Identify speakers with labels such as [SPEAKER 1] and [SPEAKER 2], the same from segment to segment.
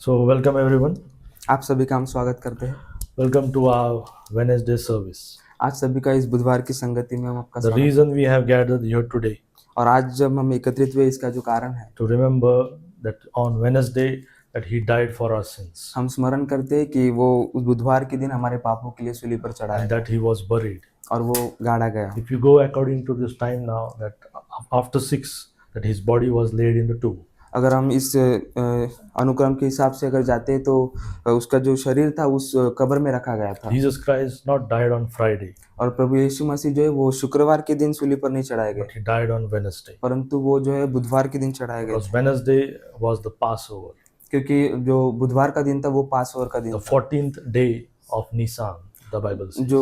[SPEAKER 1] So, welcome everyone.
[SPEAKER 2] आप सभी का हम स्वागत करते हैं।
[SPEAKER 1] Welcome to our Wednesday service.
[SPEAKER 2] आज सभी का इस बुधवार की संगति में हम आपका
[SPEAKER 1] The
[SPEAKER 2] स्वागत
[SPEAKER 1] reason we have gathered here today
[SPEAKER 2] और आज जब हम एकत्रित हुए इसका जो कारण है,
[SPEAKER 1] to remember that on Wednesday that He died for our sins
[SPEAKER 2] हम स्मरण करते हैं कि वो उस बुधवार के दिन हमारे पापों के लिए सूली पर चढ़ाया
[SPEAKER 1] and
[SPEAKER 2] गया
[SPEAKER 1] that He was buried.
[SPEAKER 2] और वो गाड़ा गया।
[SPEAKER 1] If you go according to this time now, that after 6, that His body was laid in the tomb.
[SPEAKER 2] अगर हम इस अनुक्रम के हिसाब से अगर जाते हैं तो उसका जो शरीर था उस कब्र में रखा गया था।
[SPEAKER 1] Jesus Christ not died on Friday,
[SPEAKER 2] और प्रभु यीशु मसीह जो है वो शुक्रवार के दिन सूली पर नहीं चढ़ाए गए,
[SPEAKER 1] but He died on Wednesday.
[SPEAKER 2] परंतु वो जो है बुधवार के दिन चढ़ाए गए,
[SPEAKER 1] Because Wednesday was the Passover,
[SPEAKER 2] क्योंकि जो बुधवार का दिन था वो पासओवर का दिन
[SPEAKER 1] the
[SPEAKER 2] था।
[SPEAKER 1] 14th day of Nisan, the Bible says.
[SPEAKER 2] जो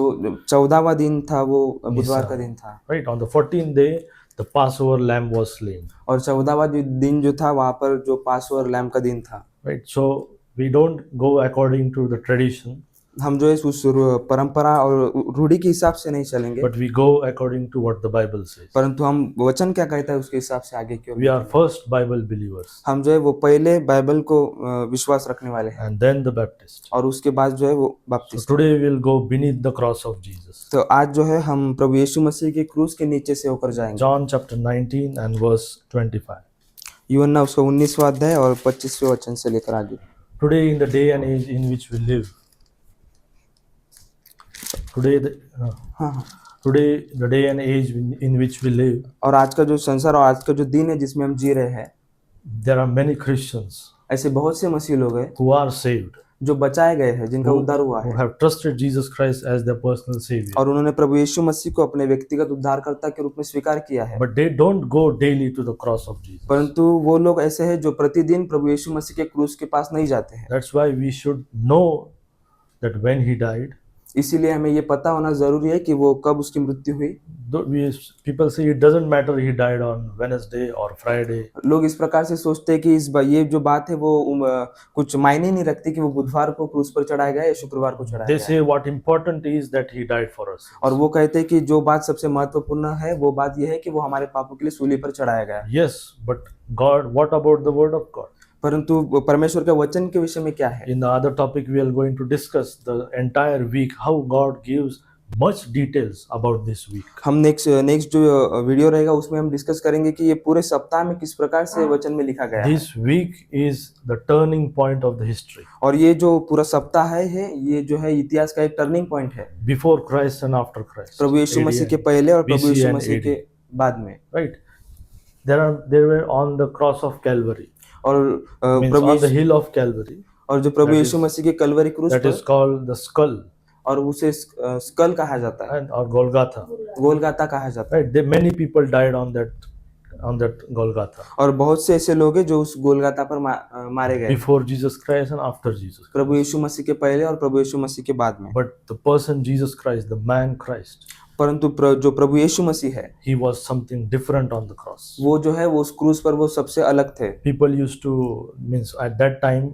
[SPEAKER 2] 14वां दिन था वो बुधवार का दिन था,
[SPEAKER 1] Right, on the 14th day, the Passover lamb was slain.
[SPEAKER 2] और 14वां दिन जो था वहां पर जो पासओवर लैम्ब का दिन था।
[SPEAKER 1] Right, so we don't go according to the tradition,
[SPEAKER 2] हम जो है उस परंपरा और रूढ़ी के हिसाब से नहीं चलेंगे,
[SPEAKER 1] but we go according to what the Bible says.
[SPEAKER 2] परंतु हम वचन क्या कहता है उसके हिसाब से आगे क्यों।
[SPEAKER 1] We are first Bible believers
[SPEAKER 2] हम जो है वो पहले बाइबल को विश्वास रखने वाले हैं
[SPEAKER 1] and then the Baptist.
[SPEAKER 2] और उसके बाद जो है वो
[SPEAKER 1] So
[SPEAKER 2] बपतिस्मा।
[SPEAKER 1] today we'll go beneath the cross of Jesus.
[SPEAKER 2] तो आज जो है हम प्रभु यीशु मसीह के क्रूस के नीचे से होकर जाएंगे।
[SPEAKER 1] John chapter 19 and verse 25.
[SPEAKER 2] यूहन्ना उसका 19वां अध्याय और 25वें वचन से लेकर आगे।
[SPEAKER 1] Today in the day and age in which we live, today the day and age in which we live,
[SPEAKER 2] और आज का जो संसार और आज का जो दिन है जिसमें हम जी रहे हैं,
[SPEAKER 1] there are many Christians
[SPEAKER 2] ऐसे बहुत से मसीह लोग हैं
[SPEAKER 1] who are saved,
[SPEAKER 2] जो बचाए गए हैं, जिनका उद्धार हुआ
[SPEAKER 1] who
[SPEAKER 2] है
[SPEAKER 1] have trusted Jesus Christ as their personal savior,
[SPEAKER 2] और उन्होंने प्रभु यीशु मसीह को अपने व्यक्तिगत उद्धारकर्ता के रूप में स्वीकार किया है।
[SPEAKER 1] but they don't go daily to the cross of Jesus.
[SPEAKER 2] परंतु वो लोग ऐसे हैं जो प्रतिदिन प्रभु यीशु मसीह के क्रूस के पास नहीं जाते हैं।
[SPEAKER 1] That's why we should know that when he died,
[SPEAKER 2] इसीलिए हमें ये पता होना जरूरी है कि वो कब उसकी मृत्यु हुई।
[SPEAKER 1] people say it doesn't matter he died on Wednesday or Friday.
[SPEAKER 2] लोग इस प्रकार से सोचते हैं कि ये जो बात है वो कुछ मायने नहीं रखती कि वो बुधवार को क्रूस पर चढ़ाया गया या शुक्रवार को चढ़ाया
[SPEAKER 1] They
[SPEAKER 2] गया।
[SPEAKER 1] say what important is that he died for us.
[SPEAKER 2] और वो कहते हैं कि जो बात सबसे महत्वपूर्ण है वो बात यह है कि वो हमारे पापों के लिए सूली पर चढ़ाया गया।
[SPEAKER 1] Yes, but God, what about the word of God?
[SPEAKER 2] परंतु परमेश्वर के वचन के विषय में क्या है?
[SPEAKER 1] In the other topic we are going to discuss the entire week how God gives much details about this week.
[SPEAKER 2] हम नेक्स्ट जो वीडियो रहेगा उसमें हम डिस्कस करेंगे कि ये पूरे सप्ताह में किस प्रकार से वचन में लिखा गया है।
[SPEAKER 1] This week is the turning point of the history.
[SPEAKER 2] और ये जो पूरा सप्ताह है ये जो है इतिहास का एक टर्निंग पॉइंट है।
[SPEAKER 1] Before Christ and after Christ.
[SPEAKER 2] प्रभु यीशु मसीह के पहले और प्रभु यीशु मसीह के बाद में।
[SPEAKER 1] Right. They were on the cross of Calvary.
[SPEAKER 2] और
[SPEAKER 1] Means on the hill of Calvary.
[SPEAKER 2] और जो प्रभु यीशु मसीह के कलवरी क्रूस
[SPEAKER 1] That is called the skull.
[SPEAKER 2] और उसे स्कल कहा जाता है
[SPEAKER 1] And or Golgotha.
[SPEAKER 2] गोलगाता कहा जाता है।
[SPEAKER 1] Right. Many people died on that Golgotha.
[SPEAKER 2] और बहुत से ऐसे लोग हैं जो उस गोलगाता पर मारे गए।
[SPEAKER 1] Before Jesus Christ and after Jesus.
[SPEAKER 2] प्रभु यीशु मसीह के पहले और प्रभु यीशु मसीह के बाद में।
[SPEAKER 1] But the person Jesus Christ, the man Christ,
[SPEAKER 2] परंतु जो प्रभु यीशु मसीह है,
[SPEAKER 1] he was something different on the cross.
[SPEAKER 2] वो जो है वो उस क्रूस पर वो सबसे अलग थे।
[SPEAKER 1] People used to, means at that time,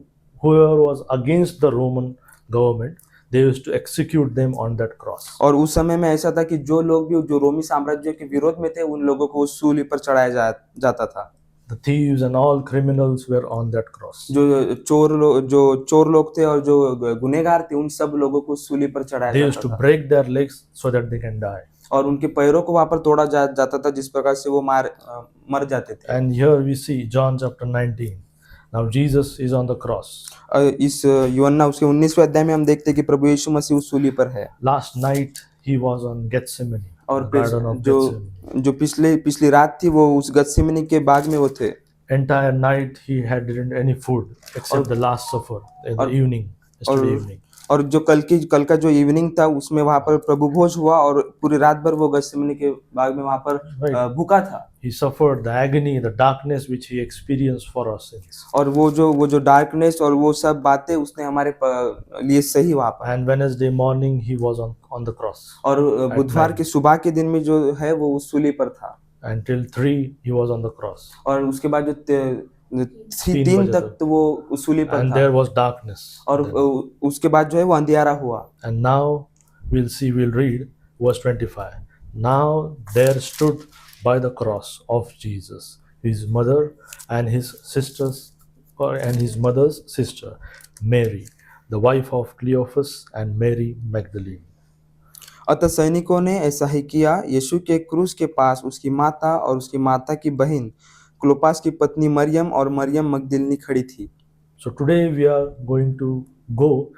[SPEAKER 1] whoever was against the Roman government, they used to execute them on that cross.
[SPEAKER 2] और उस समय में ऐसा था कि जो लोग भी जो रोमी साम्राज्य के विरोध में थे उन लोगों को उस सूली पर चढ़ाया जाता था।
[SPEAKER 1] The thieves and all criminals were on that cross.
[SPEAKER 2] जो चोर लोग थे और जो गुनहगार थे उन सब लोगों को सूली पर चढ़ाया
[SPEAKER 1] They used
[SPEAKER 2] जाता
[SPEAKER 1] to
[SPEAKER 2] था
[SPEAKER 1] break their legs so that they can die.
[SPEAKER 2] और उनके पैरों को वहां पर तोड़ा जाता था जिस प्रकार से वो मर जाते थे।
[SPEAKER 1] And here we see John chapter 19. Now Jesus is on the cross.
[SPEAKER 2] इस यूहन्ना उसके 19वें अध्याय में हम देखते हैं कि प्रभु यीशु मसीह उस सूली पर है।
[SPEAKER 1] Last night he was on Gethsemane.
[SPEAKER 2] और
[SPEAKER 1] the garden of Gethsemane.
[SPEAKER 2] जो पिछली रात थी वो उस गethsemane के बाग में वो थे।
[SPEAKER 1] Entire night he hadn't any food except the last supper in the evening, yesterday evening.
[SPEAKER 2] और जो कल का जो इवनिंग था उसमें वहां पर प्रभु भोज हुआ और पूरी रात भर वो गethsemane के बाग में वहां पर भूखा था।
[SPEAKER 1] He suffered the agony, the darkness which he experienced for our sins.
[SPEAKER 2] और वो जो डार्कनेस और वो सब बातें उसने हमारे लिए सही वहां पर।
[SPEAKER 1] And Wednesday morning he was on the cross.
[SPEAKER 2] और बुधवार की सुबह के दिन में जो है वो उस सूली पर था।
[SPEAKER 1] Until 3 he was on the cross.
[SPEAKER 2] और उसके बाद जो 3 तक तो वो उस सूली पर
[SPEAKER 1] And
[SPEAKER 2] था।
[SPEAKER 1] there was darkness.
[SPEAKER 2] और उसके बाद जो है वो अंधियारा हुआ।
[SPEAKER 1] And now we'll read verse 25. Now there stood by the cross of Jesus his mother and his sisters and his mother's sister, Mary, the wife of Cleophas, and Mary Magdalene.
[SPEAKER 2] अतः सैनिकों ने ऐसा ही किया। यीशु के क्रूस के पास उसकी माता और उसकी माता की बहन क्लोपास की पत्नी मरियम और मरियम मगदलिनी खड़ी थी।
[SPEAKER 1] So today we are going to go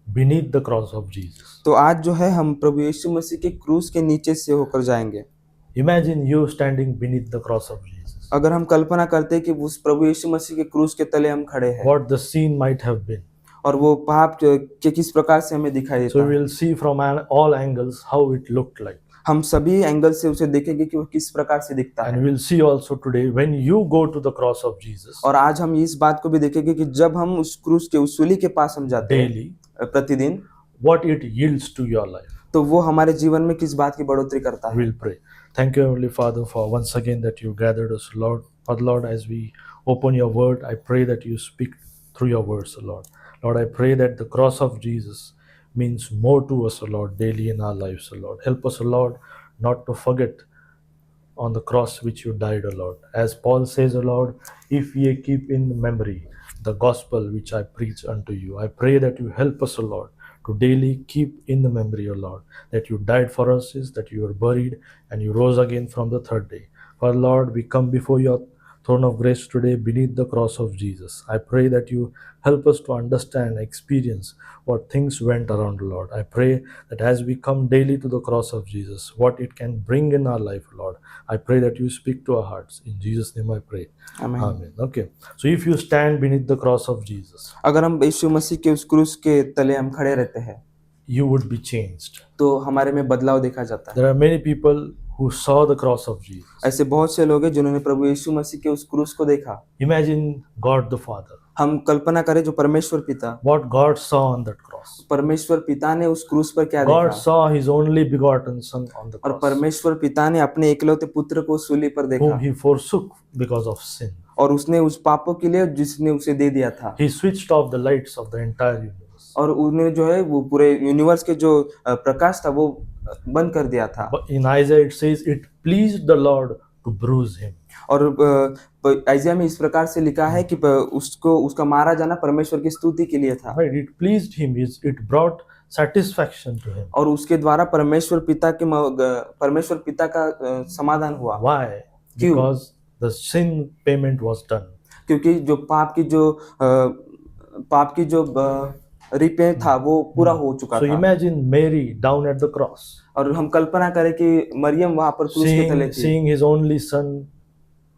[SPEAKER 1] beneath the cross of Jesus.
[SPEAKER 2] तो आज जो है हम प्रभु यीशु मसीह के क्रूस के नीचे से होकर जाएंगे।
[SPEAKER 1] Imagine you standing beneath the cross of Jesus.
[SPEAKER 2] अगर हम कल्पना करते हैं कि उस प्रभु यीशु मसीह के क्रूस के तले हम खड़े हैं
[SPEAKER 1] What the scene might have been.
[SPEAKER 2] और वो पाप के किस प्रकार से हमें दिखाई देता
[SPEAKER 1] So
[SPEAKER 2] है।
[SPEAKER 1] we will see from all angles how it looked like.
[SPEAKER 2] हम सभी एंगल से उसे देखेंगे कि वो किस प्रकार से दिखता है।
[SPEAKER 1] And we will see also today when you go to the cross of Jesus
[SPEAKER 2] और आज हम इस बात को भी देखेंगे कि जब हम उस क्रूस के उस सूली के पास हम जाते हैं
[SPEAKER 1] daily,
[SPEAKER 2] प्रतिदिन,
[SPEAKER 1] what it yields to your life.
[SPEAKER 2] तो वो हमारे जीवन में किस बात की बढ़ोतरी करता है।
[SPEAKER 1] We'll pray. Thank you, Heavenly Father, for once again that you gathered us, Lord. Father, Lord, as we open your word, I pray that you speak through your words, Lord. Lord, I pray that the cross of Jesus means more to us, Lord, daily in our lives, Lord. Help us, Lord, not to forget on the cross which you died, O Lord. As Paul says, O Lord, if ye keep in memory the gospel which I preach unto you, I pray that you help us, O Lord, to daily keep in the memory, O Lord, that you died for us, that you were buried, and you rose again from the third day. For Lord, we come before your throne of grace today beneath the cross of Jesus. I pray that you help us to understand, experience what things went around, Lord. I pray that as we come daily to the cross of Jesus, what it can bring in our life, Lord. I pray that you speak to our hearts. In Jesus' name I pray.
[SPEAKER 2] आमीन।
[SPEAKER 1] Amen. Okay. So if you stand beneath the cross of Jesus,
[SPEAKER 2] अगर हम यीशु मसीह के उस क्रूस के तले हम खड़े रहते हैं
[SPEAKER 1] you would be changed.
[SPEAKER 2] तो हमारे में बदलाव देखा जाता है।
[SPEAKER 1] There are many people who saw the cross of Jesus.
[SPEAKER 2] ऐसे बहुत से लोग हैं जिन्होंने प्रभु यीशु मसीह के उस क्रूस को देखा।
[SPEAKER 1] Imagine God the Father.
[SPEAKER 2] हम कल्पना करें जो परमेश्वर पिता,
[SPEAKER 1] What God saw on that cross.
[SPEAKER 2] परमेश्वर पिता ने उस क्रूस पर क्या
[SPEAKER 1] God
[SPEAKER 2] देखा
[SPEAKER 1] saw his only begotten Son on the
[SPEAKER 2] और
[SPEAKER 1] cross,
[SPEAKER 2] परमेश्वर पिता ने अपने इकलौते पुत्र को सूली पर देखा
[SPEAKER 1] whom he forsook because of sin.
[SPEAKER 2] और उसने उस पापों के लिए जिसने उसे दे दिया था
[SPEAKER 1] He switched off the lights of the entire universe.
[SPEAKER 2] और उन्हें जो है वो पूरे यूनिवर्स के जो प्रकाश था वो बंद कर दिया था।
[SPEAKER 1] But in Isaiah it says, it pleased the Lord to bruise him.
[SPEAKER 2] और आइज़िया में इस प्रकार से लिखा है कि उसको उसका मारा जाना परमेश्वर की स्तुति के लिए था
[SPEAKER 1] Right? It pleased him. It brought satisfaction to him.
[SPEAKER 2] और उसके द्वारा परमेश्वर पिता का समाधान हुआ।
[SPEAKER 1] Why?
[SPEAKER 2] क्यों?
[SPEAKER 1] Because the sin payment was done.
[SPEAKER 2] क्योंकि जो पाप की जो रिपे था वो पूरा हो चुका
[SPEAKER 1] So
[SPEAKER 2] था।
[SPEAKER 1] imagine Mary down at the cross,
[SPEAKER 2] और हम कल्पना करें कि मरियम वहां पर क्रूस के तले थी
[SPEAKER 1] seeing his only son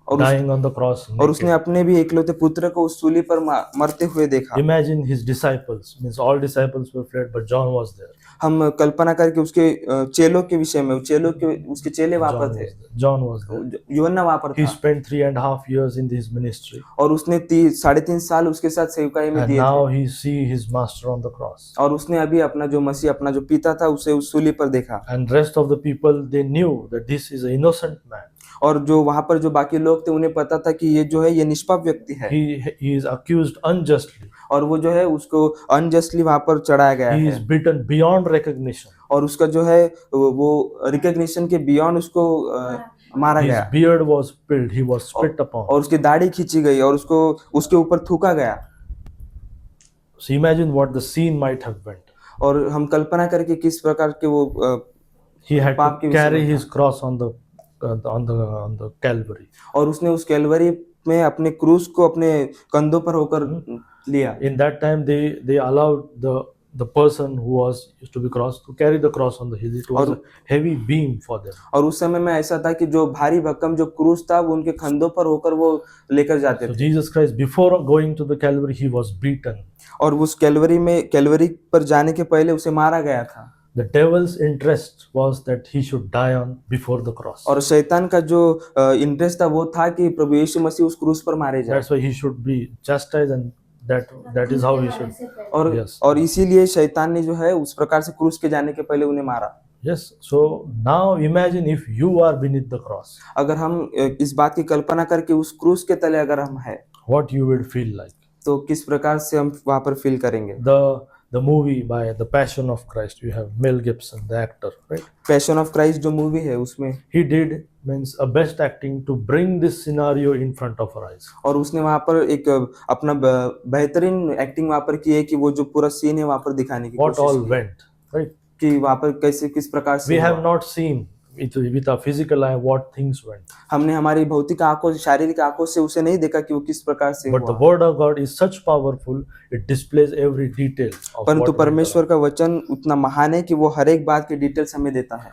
[SPEAKER 2] और
[SPEAKER 1] dying on the cross.
[SPEAKER 2] और उसने अपने भी इकलौते पुत्र को उस सूली पर मरते हुए देखा।
[SPEAKER 1] Imagine his disciples, means all disciples were fled, but John was there.
[SPEAKER 2] हम कल्पना करके उसके चेलों के विषय में उसके चेले वहां पर थे।
[SPEAKER 1] John was there.
[SPEAKER 2] यूहन्ना वहां पर
[SPEAKER 1] He
[SPEAKER 2] था
[SPEAKER 1] spent 3.5 years in his ministry,
[SPEAKER 2] और उसने 3.5 साल उसके साथ सेवकाई में
[SPEAKER 1] and
[SPEAKER 2] दिए
[SPEAKER 1] now
[SPEAKER 2] थे
[SPEAKER 1] he see his master on the cross.
[SPEAKER 2] और उसने अभी अपना जो पिता था उसे उस सूली पर देखा
[SPEAKER 1] And rest of the people, they knew that this is an innocent man.
[SPEAKER 2] और जो वहां पर जो बाकी लोग थे उन्हें पता था कि ये जो है ये निष्पाप व्यक्ति है
[SPEAKER 1] He is accused unjustly.
[SPEAKER 2] और वो जो है उसको अनजस्टली वहां पर चढ़ाया गया
[SPEAKER 1] He
[SPEAKER 2] है
[SPEAKER 1] is beaten beyond recognition.
[SPEAKER 2] और उसका जो है वो रिकॉग्निशन के बियॉन्ड उसको मारा
[SPEAKER 1] His
[SPEAKER 2] गया
[SPEAKER 1] beard was pulled. He was spit upon.
[SPEAKER 2] और उसकी दाढ़ी खींची गई और उसके ऊपर थूका गया।
[SPEAKER 1] So imagine what the scene might have went.
[SPEAKER 2] और हम कल्पना करके किस प्रकार के वो
[SPEAKER 1] He had
[SPEAKER 2] पाप के
[SPEAKER 1] to
[SPEAKER 2] विषय
[SPEAKER 1] carry
[SPEAKER 2] में था।
[SPEAKER 1] his cross on the Calvary.
[SPEAKER 2] और उसने उस कैलवरी में अपने क्रूस को अपने कंधों पर होकर लिया।
[SPEAKER 1] In that time, they allowed the person who was used to be crossed to carry the cross on the hill. It was a heavy beam for them.
[SPEAKER 2] और उस समय में ऐसा था कि जो भारी भरकम जो क्रूस था वो उनके कंधों पर होकर वो लेकर जाते
[SPEAKER 1] So
[SPEAKER 2] थे
[SPEAKER 1] Jesus Christ, before going to the Calvary, he was beaten.
[SPEAKER 2] और उस कैलवरी पर जाने के पहले उसे मारा गया था।
[SPEAKER 1] The devil's interest was that he should die on before the cross.
[SPEAKER 2] और शैतान का जो इंटरेस्ट था वो था कि प्रभु यीशु मसीह उस क्रूस पर मारे जाए
[SPEAKER 1] That's why he should be chastised, and that is how he should.
[SPEAKER 2] और
[SPEAKER 1] Yes.
[SPEAKER 2] और इसीलिए शैतान ने जो है उस प्रकार से क्रूस के जाने के पहले उन्हें मारा।
[SPEAKER 1] Yes. So now imagine if you are beneath the cross,
[SPEAKER 2] अगर हम इस बात की कल्पना करके उस क्रूस के तले अगर हम हैं
[SPEAKER 1] what you would feel like.
[SPEAKER 2] तो किस प्रकार से हम वहां पर फील करेंगे।
[SPEAKER 1] The movie by The Passion of Christ, you have Mel Gibson, the actor, right?
[SPEAKER 2] Passion of Christ जो मूवी है उसमें
[SPEAKER 1] He did means a best acting to bring this scenario in front of our eyes.
[SPEAKER 2] और उसने वहां पर एक अपना बेहतरीन एक्टिंग वहां पर की है कि वो जो पूरा सीन है वहां पर दिखाने की
[SPEAKER 1] What
[SPEAKER 2] कोशिश
[SPEAKER 1] all
[SPEAKER 2] की है
[SPEAKER 1] went, right?
[SPEAKER 2] कि वहां पर कैसे किस प्रकार
[SPEAKER 1] We
[SPEAKER 2] से
[SPEAKER 1] have
[SPEAKER 2] हुआ।
[SPEAKER 1] not seen with our physical eye what things went.
[SPEAKER 2] हमने हमारी भौतिक आंखों से शारीरिक आंखों से उसे नहीं देखा कि वो किस प्रकार से
[SPEAKER 1] But the
[SPEAKER 2] हुआ,
[SPEAKER 1] word of God is such powerful, it displays every detail of
[SPEAKER 2] परंतु
[SPEAKER 1] what went
[SPEAKER 2] परमेश्वर
[SPEAKER 1] around.
[SPEAKER 2] का वचन उतना महान है कि वो हर एक बात की डिटेल्स हमें देता है।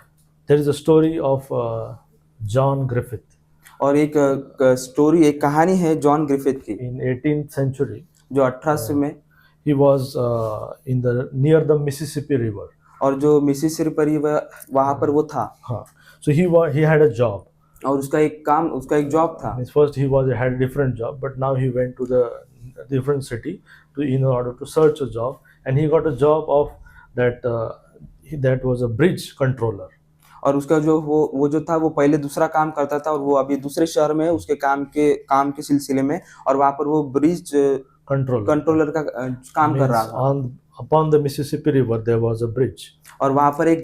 [SPEAKER 1] There is a story of John Griffith
[SPEAKER 2] और एक स्टोरी एक कहानी है जॉन ग्रिफिथ की
[SPEAKER 1] in 18th century.
[SPEAKER 2] जो 1800 में
[SPEAKER 1] He was in the near the Mississippi River.
[SPEAKER 2] और जो मिसिसिपी रिवर वहां पर वो था
[SPEAKER 1] Huh. So he had a job.
[SPEAKER 2] और उसका एक जॉब था।
[SPEAKER 1] Means first had a different job, but now he went to the different city in order to search a job, and he got a job of that was a bridge controller.
[SPEAKER 2] और उसका जो वो जो था वो पहले दूसरा काम करता था और वो अभी दूसरे शहर में है उसके काम के सिलसिले में, और वहां पर वो ब्रिज कंट्रोलर का काम कर रहा था।
[SPEAKER 1] Upon the Mississippi River there was a bridge.
[SPEAKER 2] और वहां पर एक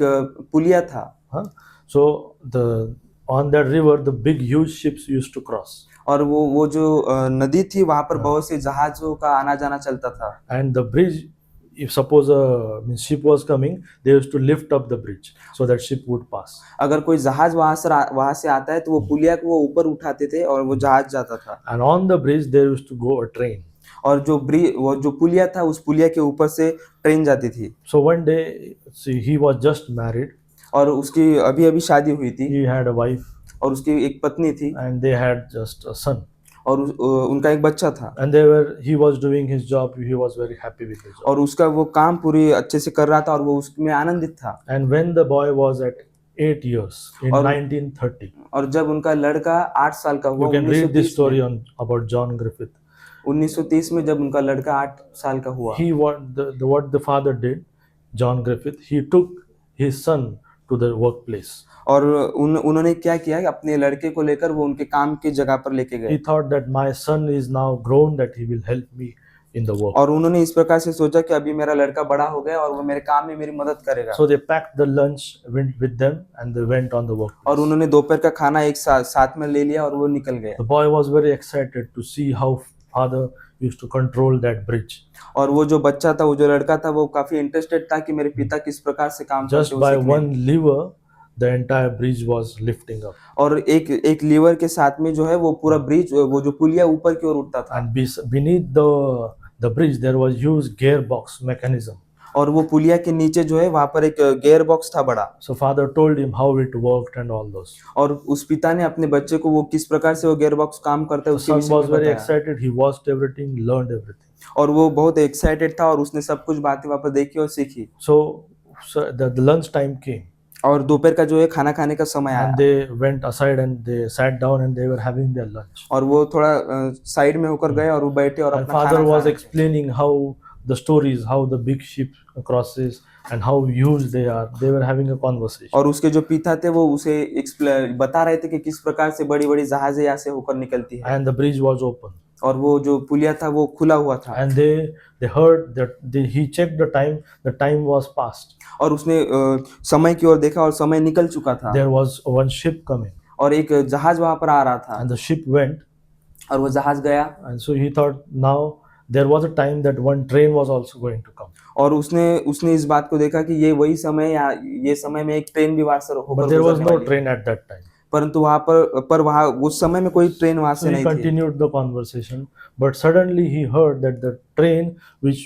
[SPEAKER 2] पुलिया था।
[SPEAKER 1] Huh? So on that river the big huge ships used to cross.
[SPEAKER 2] और वो जो नदी थी वहां पर बहुत से जहाजों का आना जाना चलता था।
[SPEAKER 1] And the bridge, if suppose a ship was coming, they used to lift up the bridge so that ship would pass.
[SPEAKER 2] अगर कोई जहाज वहां से आता है तो वो पुलिया को वो ऊपर उठाते थे और वो जहाज जाता था।
[SPEAKER 1] And on the bridge there used to go a train.
[SPEAKER 2] और वो जो पुलिया था उस पुलिया के ऊपर से ट्रेन जाती थी।
[SPEAKER 1] So one day, see, he was just married.
[SPEAKER 2] और उसकी अभी अभी शादी हुई थी।
[SPEAKER 1] He had a wife.
[SPEAKER 2] और उसकी एक पत्नी थी।
[SPEAKER 1] And they had just a son.
[SPEAKER 2] और उनका एक बच्चा था।
[SPEAKER 1] And he was doing his job. He was very happy with his job.
[SPEAKER 2] और उसका वो काम पूरी अच्छे से कर रहा था और वो उसमें आनंदित था।
[SPEAKER 1] And when the boy was at 8 years in 1930.
[SPEAKER 2] और जब उनका लड़का 8 साल का हुआ,
[SPEAKER 1] you can read this story about John Griffith.
[SPEAKER 2] 1930 में जब उनका लड़का 8 साल का हुआ,
[SPEAKER 1] what the father did, John Griffith, he took his son to the workplace.
[SPEAKER 2] और उन्होंने क्या किया कि अपने लड़के को लेकर वो उनके काम की जगह पर लेके गए।
[SPEAKER 1] He thought that my son is now grown, that he will help me in the work.
[SPEAKER 2] और उन्होंने इस प्रकार से सोचा कि अभी मेरा लड़का बड़ा हो गया और वो मेरे काम में मेरी मदद करेगा।
[SPEAKER 1] So they packed the lunch with them and they went on the work.
[SPEAKER 2] और उन्होंने दोपहर का खाना एक साथ में ले लिया और वो निकल गए।
[SPEAKER 1] The boy was very excited to see how father used to control that bridge.
[SPEAKER 2] और वो जो बच्चा था, वो जो लड़का था, वो काफी इंटरेस्टेड था कि मेरे पिता किस प्रकार से काम करते हैं।
[SPEAKER 1] Just by one lever, the entire bridge was lifting up.
[SPEAKER 2] और एक लीवर के साथ में जो है वो पूरा ब्रिज, वो जो पुलिया ऊपर की ओर उठता था।
[SPEAKER 1] And beneath the bridge there was huge gearbox mechanism.
[SPEAKER 2] और वो पुलिया के नीचे जो है वहां पर एक गियर बॉक्स था बड़ा।
[SPEAKER 1] So father told him how it worked and all those.
[SPEAKER 2] और उस पिता ने अपने बच्चे को वो किस प्रकार से वो गियर बॉक्स काम करता है उसके
[SPEAKER 1] The
[SPEAKER 2] विषय
[SPEAKER 1] son
[SPEAKER 2] में
[SPEAKER 1] was very
[SPEAKER 2] बताया।
[SPEAKER 1] excited. He watched everything, learned everything.
[SPEAKER 2] और वो बहुत एक्साइटेड था और उसने सब कुछ बातें वहां पर देखी और सीखी।
[SPEAKER 1] So the lunch time came.
[SPEAKER 2] और दोपहर का जो है खाना खाने का समय आया।
[SPEAKER 1] And they went aside and they sat down and they were having their lunch.
[SPEAKER 2] और वो थोड़ा साइड में होकर गए और वो बैठे और
[SPEAKER 1] And
[SPEAKER 2] अपना
[SPEAKER 1] father
[SPEAKER 2] खाना
[SPEAKER 1] was
[SPEAKER 2] खा रहे थे।
[SPEAKER 1] explaining how the stories, how the big ship crosses and how huge they are. They were having a conversation.
[SPEAKER 2] और उसके जो पिता थे वो उसे बता रहे थे कि किस प्रकार से बड़ी बड़ी जहाजें यहाँ से होकर निकलती है।
[SPEAKER 1] And the bridge was open.
[SPEAKER 2] और वो जो पुलिया था वो खुला हुआ था।
[SPEAKER 1] And they heard that he checked the time was past.
[SPEAKER 2] और उसने समय की ओर देखा और समय निकल चुका था।
[SPEAKER 1] There was one ship coming.
[SPEAKER 2] और एक जहाज वहां पर आ रहा था।
[SPEAKER 1] And the ship went.
[SPEAKER 2] और वो जहाज गया।
[SPEAKER 1] And so he thought now there was a time that one train was also going to come.
[SPEAKER 2] और उसने इस बात को देखा कि ये वही समय या ये समय में एक ट्रेन भी वहां से होकर
[SPEAKER 1] But there was
[SPEAKER 2] गुजरने
[SPEAKER 1] no
[SPEAKER 2] वाली।
[SPEAKER 1] train at that time.
[SPEAKER 2] परंतु वहां उस समय में कोई ट्रेन वहां
[SPEAKER 1] So
[SPEAKER 2] से
[SPEAKER 1] he
[SPEAKER 2] नहीं थी।
[SPEAKER 1] continued the conversation, but suddenly he heard that the train which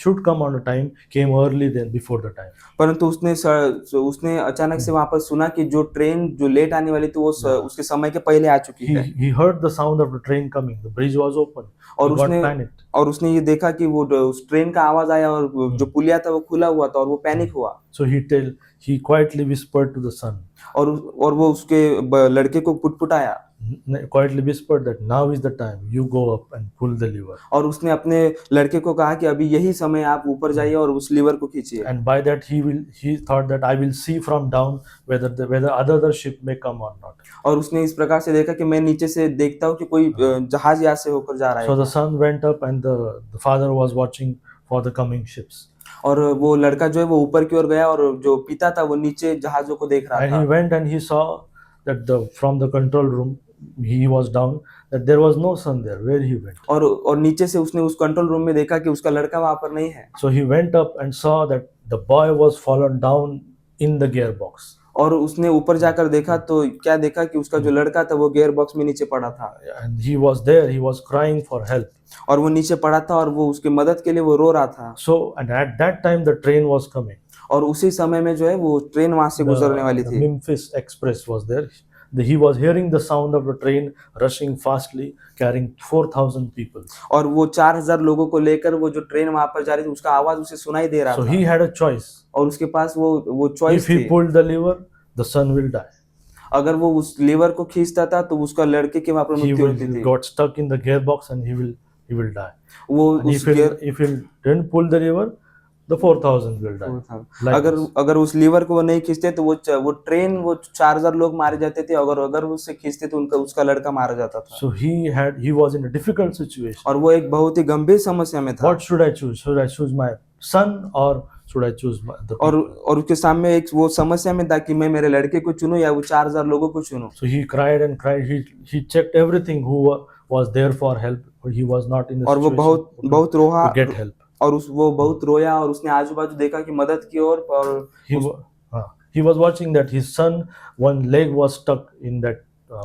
[SPEAKER 1] should come on a time came early than before the time.
[SPEAKER 2] परंतु उसने अचानक से वहां पर सुना कि जो ट्रेन जो लेट आने वाली थी वो उसके समय के पहले आ चुकी है।
[SPEAKER 1] He heard the sound of the train coming. The bridge was open.
[SPEAKER 2] और
[SPEAKER 1] He got panicked.
[SPEAKER 2] उसने ये देखा कि वो उस ट्रेन का आवाज आया और जो पुलिया था वो खुला हुआ था और वो पैनिक हुआ।
[SPEAKER 1] So he quietly whispered to the son.
[SPEAKER 2] और वो उसके लड़के को पुटपुटाया।
[SPEAKER 1] Quietly whispered that now is the time. You go up and pull the lever.
[SPEAKER 2] और उसने अपने लड़के को कहा कि अभी यही समय, आप ऊपर जाइए और उस लीवर को खींचिए।
[SPEAKER 1] And by that he thought that I will see from down whether other ship may come or not.
[SPEAKER 2] और उसने इस प्रकार से देखा कि मैं नीचे से देखता हूँ कि कोई जहाज यहाँ से होकर जा रहा है।
[SPEAKER 1] So the son went up and the father was watching for the coming ships.
[SPEAKER 2] और वो लड़का जो है वो ऊपर की ओर गया और जो पिता था वो नीचे जहाजों को देख रहा
[SPEAKER 1] And
[SPEAKER 2] था।
[SPEAKER 1] he went and he saw that from the control room he was down, that there was no son there. Where he went?
[SPEAKER 2] और नीचे से उसने उस कंट्रोल रूम में देखा कि उसका लड़का वहां पर नहीं है।
[SPEAKER 1] So he went up and saw that the boy was fallen down in the gearbox.
[SPEAKER 2] और उसने ऊपर जाकर देखा तो क्या देखा कि उसका जो लड़का था वो गियर बॉक्स में नीचे पड़ा था।
[SPEAKER 1] And he was there, he was crying for help.
[SPEAKER 2] और वो नीचे पड़ा था और वो उसकी मदद के लिए वो रो रहा था।
[SPEAKER 1] So, and at that time the train was coming.
[SPEAKER 2] और उसी समय में जो है वो ट्रेन वहां से गुजरने वाली
[SPEAKER 1] The
[SPEAKER 2] थी।
[SPEAKER 1] Memphis Express was there. He was hearing the sound of the train rushing fastly, carrying 4,000 people.
[SPEAKER 2] और वो 4000 लोगों को लेकर वो जो ट्रेन वहां पर जा रही थी उसका आवाज उसे सुनाई दे रहा
[SPEAKER 1] So
[SPEAKER 2] था।
[SPEAKER 1] he had a choice.
[SPEAKER 2] और उसके पास वो चॉइस
[SPEAKER 1] If he
[SPEAKER 2] थी।
[SPEAKER 1] pulled the lever, the son will die.
[SPEAKER 2] अगर वो उस लीवर को खींचता था तो उसका लड़के की वहां पर
[SPEAKER 1] He
[SPEAKER 2] मृत्यु
[SPEAKER 1] will
[SPEAKER 2] होती थी।
[SPEAKER 1] got stuck in the gearbox and he will die.
[SPEAKER 2] वो
[SPEAKER 1] And
[SPEAKER 2] उस gear
[SPEAKER 1] if he didn't pull the lever, the 4,000 will die. Like
[SPEAKER 2] अगर
[SPEAKER 1] this.
[SPEAKER 2] अगर उस लीवर को वो नहीं खींचते तो वो ट्रेन वो 4000 लोग मारे जाते थे। अगर उसे खींचते तो उसका लड़का मारा जाता था।
[SPEAKER 1] So he was in a difficult situation.
[SPEAKER 2] और वो एक बहुत ही गंभीर समस्या में था।
[SPEAKER 1] What should I choose? Should I choose my son or should I choose the
[SPEAKER 2] और
[SPEAKER 1] people?
[SPEAKER 2] और उसके सामने एक वो समस्या में था कि मैं मेरे लड़के को चुनूं या वो 4000 लोगों को चुनूं।
[SPEAKER 1] So he cried and cried. He checked everything who was there for help, but he was not in the
[SPEAKER 2] और वो
[SPEAKER 1] situation
[SPEAKER 2] बहुत रोहा
[SPEAKER 1] to get help.
[SPEAKER 2] और वो बहुत रोया और उसने आजू बाजू देखा कि मदद की और
[SPEAKER 1] He was watching that his son, one leg was stuck in that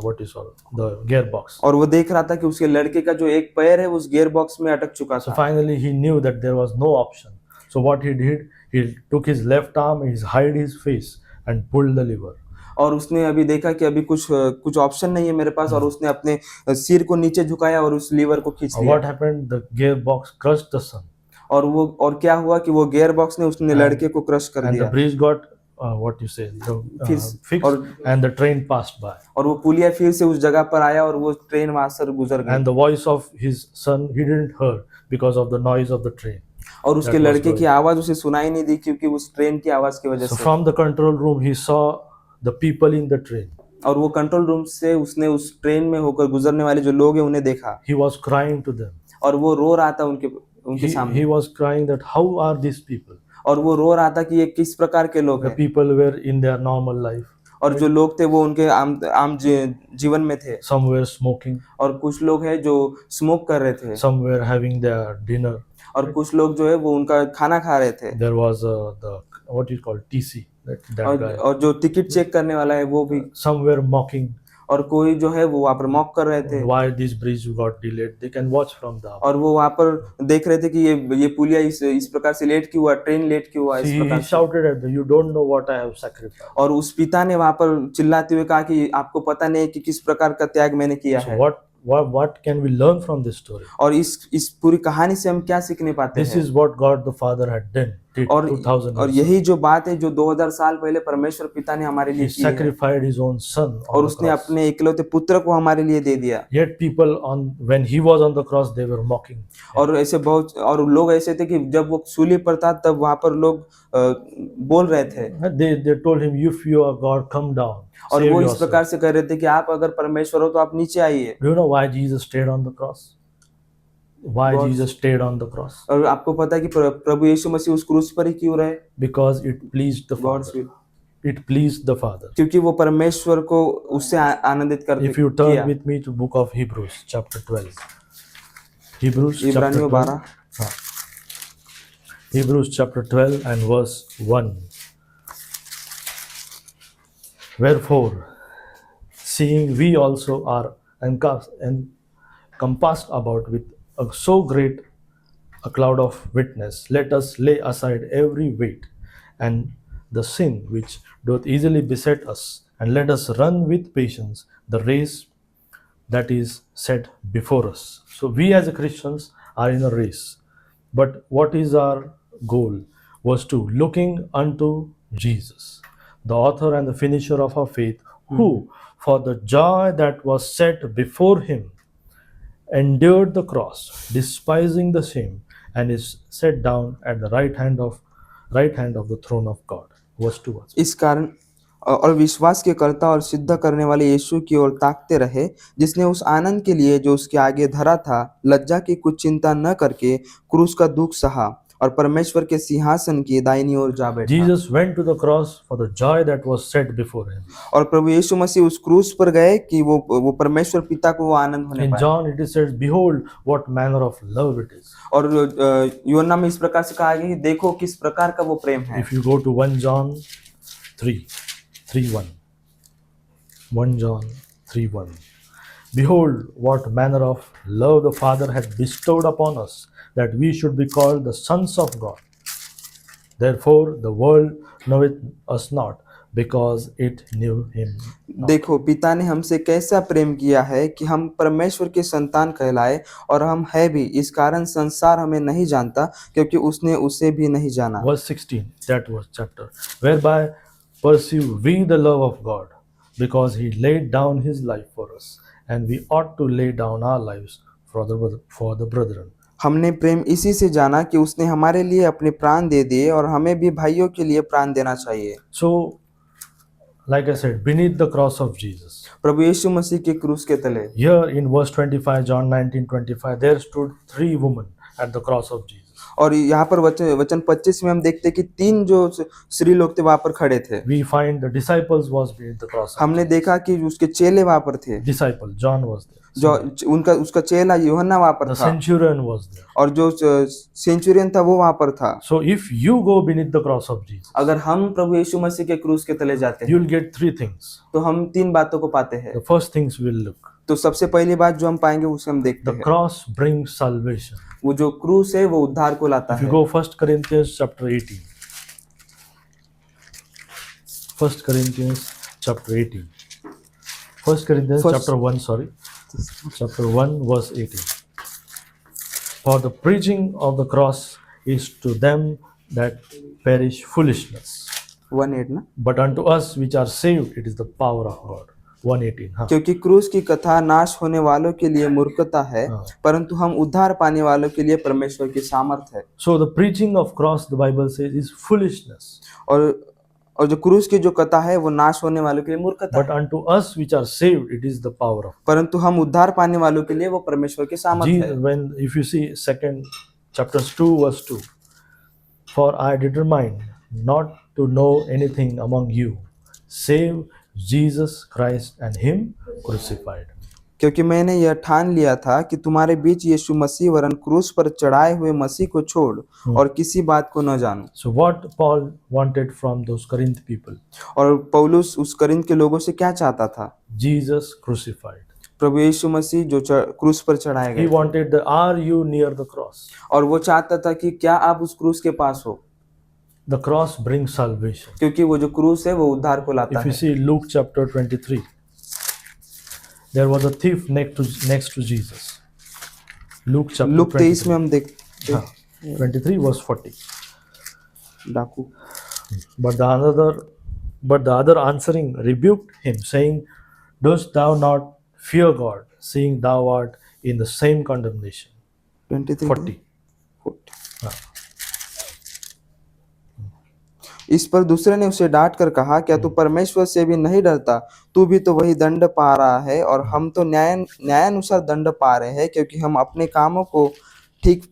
[SPEAKER 1] what is called the gearbox.
[SPEAKER 2] और वो देख रहा था कि उसके लड़के का जो एक पैर है उस गियर बॉक्स में अटक चुका
[SPEAKER 1] So
[SPEAKER 2] था।
[SPEAKER 1] finally he knew that there was no option. So what he did, he took his left arm, he hid his face and pulled the lever.
[SPEAKER 2] और उसने अभी देखा कि अभी कुछ ऑप्शन नहीं है मेरे पास और उसने अपने सिर को नीचे झुकाया और उस लीवर को खींच लिया।
[SPEAKER 1] What happened? The gearbox crushed the son.
[SPEAKER 2] और क्या हुआ कि वो गियर बॉक्स ने उसने लड़के को क्रश कर
[SPEAKER 1] And the
[SPEAKER 2] दिया।
[SPEAKER 1] bridge got what you say fixed and the train passed by.
[SPEAKER 2] और वो पुलिया फिर से उस जगह पर आया और वो ट्रेन वहां से गुजर गई।
[SPEAKER 1] And the voice of his son he didn't hear because of the noise of the train.
[SPEAKER 2] और उसके लड़के की आवाज उसे सुनाई नहीं दी क्योंकि उस ट्रेन की आवाज की वजह
[SPEAKER 1] So
[SPEAKER 2] से।
[SPEAKER 1] from the control room he saw the people in the train.
[SPEAKER 2] और वो कंट्रोल रूम से उसने उस ट्रेन में होकर गुजरने वाले जो लोग हैं उन्हें देखा।
[SPEAKER 1] He was crying to them.
[SPEAKER 2] और वो रो रहा था उनके सामने।
[SPEAKER 1] He was crying that how are these people?
[SPEAKER 2] और वो रो रहा था कि ये किस प्रकार के लोग
[SPEAKER 1] The
[SPEAKER 2] हैं।
[SPEAKER 1] people were in their normal life.
[SPEAKER 2] और जो लोग थे वो उनके आम जीवन में थे।
[SPEAKER 1] Some were smoking.
[SPEAKER 2] और कुछ लोग हैं जो स्मोक कर रहे थे।
[SPEAKER 1] Some were having their dinner.
[SPEAKER 2] और कुछ लोग जो है वो उनका खाना खा रहे थे।
[SPEAKER 1] There was the what is called TC that guy.
[SPEAKER 2] और जो टिकट चेक करने वाला है वो भी।
[SPEAKER 1] Some were mocking.
[SPEAKER 2] और कोई जो है वो वहाँ पर मॉक कर रहे थे।
[SPEAKER 1] Why this bridge got delayed? They can watch from the.
[SPEAKER 2] और वो वहाँ पर देख रहे थे कि ये पुलिया इस प्रकार से लेट क्यों हुआ, ट्रेन लेट क्यों हुआ, इस
[SPEAKER 1] See,
[SPEAKER 2] प्रकार
[SPEAKER 1] he
[SPEAKER 2] से।
[SPEAKER 1] shouted at them, "You don't know what I have sacrificed."
[SPEAKER 2] और उस पिता ने वहाँ पर चिल्लाते हुए कहा कि आपको पता नहीं कि किस प्रकार का त्याग मैंने किया
[SPEAKER 1] So
[SPEAKER 2] है।
[SPEAKER 1] what can we learn from this story?
[SPEAKER 2] और इस पूरी कहानी से हम क्या सीखने पाते
[SPEAKER 1] This
[SPEAKER 2] हैं?
[SPEAKER 1] is what God the Father had did
[SPEAKER 2] और
[SPEAKER 1] 2000
[SPEAKER 2] और
[SPEAKER 1] years
[SPEAKER 2] यही जो बात है जो 2000 साल पहले परमेश्वर पिता ने हमारे
[SPEAKER 1] ago.
[SPEAKER 2] लिए
[SPEAKER 1] He
[SPEAKER 2] की है
[SPEAKER 1] sacrificed his own son on
[SPEAKER 2] और
[SPEAKER 1] the
[SPEAKER 2] उसने
[SPEAKER 1] cross.
[SPEAKER 2] अपने इकलौते पुत्र को हमारे लिए दे दिया।
[SPEAKER 1] Yet people when he was on the cross, they were mocking.
[SPEAKER 2] और ऐसे बहुत और लोग ऐसे थे कि जब वो सूली पर था तब वहाँ पर लोग बोल रहे थे।
[SPEAKER 1] They told him, "If you are God, come down.
[SPEAKER 2] और
[SPEAKER 1] Save
[SPEAKER 2] वो इस
[SPEAKER 1] yourself."
[SPEAKER 2] प्रकार से कह रहे थे कि आप अगर परमेश्वर हो तो आप नीचे आइए।
[SPEAKER 1] Do you know why Jesus stayed on the cross? Why
[SPEAKER 2] God-
[SPEAKER 1] Jesus stayed on the cross?
[SPEAKER 2] और आपको पता है कि प्रभु यीशु मसीह उस क्रूस पर ही क्यों रहे?
[SPEAKER 1] Because it pleased the
[SPEAKER 2] God's
[SPEAKER 1] Father.
[SPEAKER 2] will.
[SPEAKER 1] It pleased the Father.
[SPEAKER 2] क्योंकि वो परमेश्वर को उससे आनंदित करते
[SPEAKER 1] If you turn
[SPEAKER 2] किया।
[SPEAKER 1] with me to book of Hebrews, chapter 12. Hebrews chapter
[SPEAKER 2] इब्रानियों
[SPEAKER 1] 12.
[SPEAKER 2] 12
[SPEAKER 1] हाँ. Hebrews chapter 12 and verse 1. Wherefore, seeing we also are encompassed about with so great a cloud of witness, let us lay aside every weight and the sin which doth easily beset us, and let us run with patience the race that is set before us. So we as Christians are in a race, but what is our goal? Verse 2, looking unto Jesus, the author and the finisher of our faith, who for the joy that was set before him endured the cross, despising the shame, and is set down at the right hand of the throne of God. Verse 2.
[SPEAKER 2] इस कारण और विश्वास के कर्ता और सिद्ध करने वाले यीशु की ओर ताकते रहे, जिसने उस आनंद के लिए जो उसके आगे धरा था लज्जा की कुछ चिंता न करके क्रूस का दुख सहा और परमेश्वर के सिंहासन की दाहिनी ओर जा बैठा।
[SPEAKER 1] Jesus went to the cross for the joy that was set before him.
[SPEAKER 2] और प्रभु यीशु मसीह उस क्रूस पर गए कि वो परमेश्वर पिता को वो आनंद होने
[SPEAKER 1] In
[SPEAKER 2] पाए।
[SPEAKER 1] John it is said, behold what manner of love it is.
[SPEAKER 2] और यूहन्ना में इस प्रकार से कहा गया कि देखो किस प्रकार का वो प्रेम है।
[SPEAKER 1] If you go to 1 John 3:1, 1 John 3:1, behold what manner of love the Father hath bestowed upon us, that we should be called the sons of God. Therefore the world knoweth us not, because it knew him not.
[SPEAKER 2] देखो पिता ने हमसे कैसा प्रेम किया है कि हम परमेश्वर के संतान कहलाए, और हम है भी इस कारण संसार हमें नहीं जानता, क्योंकि उसने उसे भी नहीं जाना।
[SPEAKER 1] Verse 16, that was chapter. Whereby perceive we the love of God, because he laid down his life for us, and we ought to lay down our lives for the brethren.
[SPEAKER 2] हमने प्रेम इसी से जाना कि उसने हमारे लिए अपने प्राण दे दिए, और हमें भी भाइयों के लिए प्राण देना चाहिए।
[SPEAKER 1] So, like I said, beneath the cross of Jesus.
[SPEAKER 2] प्रभु यीशु मसीह के क्रूस के तले।
[SPEAKER 1] Here in verse 25, John 19:25, there stood 3 women at the cross of Jesus.
[SPEAKER 2] और यहाँ पर वचन 25 में हम देखते हैं कि 3 जो स्त्री लोग थे वहां पर खड़े थे।
[SPEAKER 1] We find the disciples was beneath the cross.
[SPEAKER 2] हमने देखा कि उसके चेले वहां पर थे।
[SPEAKER 1] Disciple John was there.
[SPEAKER 2] जो उसका चेला यूहन्ना वहां पर
[SPEAKER 1] The
[SPEAKER 2] था,
[SPEAKER 1] centurion was there.
[SPEAKER 2] और जो सेंचुरियन था वो वहां पर था।
[SPEAKER 1] So if you go beneath the cross of Jesus,
[SPEAKER 2] अगर हम प्रभु यीशु मसीह के क्रूस के तले जाते हैं
[SPEAKER 1] you'll get 3 things.
[SPEAKER 2] तो हम 3 बातों को पाते हैं।
[SPEAKER 1] The first things we'll look.
[SPEAKER 2] तो सबसे पहली बात जो हम पाएंगे उसे हम देखते
[SPEAKER 1] The
[SPEAKER 2] हैं।
[SPEAKER 1] cross brings salvation.
[SPEAKER 2] वो जो क्रूस है वो उद्धार को लाता
[SPEAKER 1] If you
[SPEAKER 2] है।
[SPEAKER 1] go 1 Corinthians chapter 18. 1 Corinthians chapter 18. 1 Corinthians chapter 1, sorry. Chapter 1 verse 18. For the preaching of the cross is to them that perish foolishness,
[SPEAKER 2] 1:8 ना,
[SPEAKER 1] but unto us which are saved it is the power of God. 1:18. हाँ.
[SPEAKER 2] क्योंकि क्रूस की कथा नाश होने वालों के लिए मूर्खता है,
[SPEAKER 1] हाँ.
[SPEAKER 2] परंतु हम उद्धार पाने वालों के लिए परमेश्वर की सामर्थ है।
[SPEAKER 1] So the preaching of cross, the Bible says, is foolishness.
[SPEAKER 2] और जो क्रूस की जो कथा है वो नाश होने वालों के लिए मूर्खता
[SPEAKER 1] But
[SPEAKER 2] है,
[SPEAKER 1] unto us which are saved it is the power of God.
[SPEAKER 2] परंतु हम उद्धार पाने वालों के लिए वो परमेश्वर की सामर्थ है।
[SPEAKER 1] When if you see 2 chapters 2 verse 2, for I determined not to know anything among you save Jesus Christ and him crucified.
[SPEAKER 2] क्योंकि मैंने यह ठान लिया था कि तुम्हारे बीच यीशु मसीह वरन क्रूस पर चढ़ाए हुए मसीह को छोड़ और किसी बात को न जानूं।
[SPEAKER 1] So what Paul wanted from those Corinth people?
[SPEAKER 2] और पौलुस उस करिन्थ के लोगों से क्या चाहता था?
[SPEAKER 1] Jesus crucified.
[SPEAKER 2] प्रभु यीशु मसीह जो क्रूस पर चढ़ाए
[SPEAKER 1] He
[SPEAKER 2] गए,
[SPEAKER 1] wanted the are you near the cross?
[SPEAKER 2] और वो चाहता था कि क्या आप उस क्रूस के पास हो,
[SPEAKER 1] The cross brings salvation.
[SPEAKER 2] क्योंकि वो जो क्रूस है वो उद्धार को लाता
[SPEAKER 1] If you
[SPEAKER 2] है।
[SPEAKER 1] see Luke chapter 23, there was a thief next to Jesus. Luke chapter
[SPEAKER 2] look 23 में
[SPEAKER 1] 23.
[SPEAKER 2] हम देखते
[SPEAKER 1] हाँ, 23 verse 40.
[SPEAKER 2] डाकू,
[SPEAKER 1] But the other answering rebuked him, saying, Dost thou not fear God, seeing thou art in the same condemnation?
[SPEAKER 2] 23
[SPEAKER 1] 40. हाँ.
[SPEAKER 2] इस पर दूसरे ने उसे डांट कर कहा, क्या तू परमेश्वर से भी नहीं डरता? तू भी तो वही दंड पा रहा है, और हम तो न्यायानुसार दंड पा रहे हैं, क्योंकि हम अपने कामों को ठीक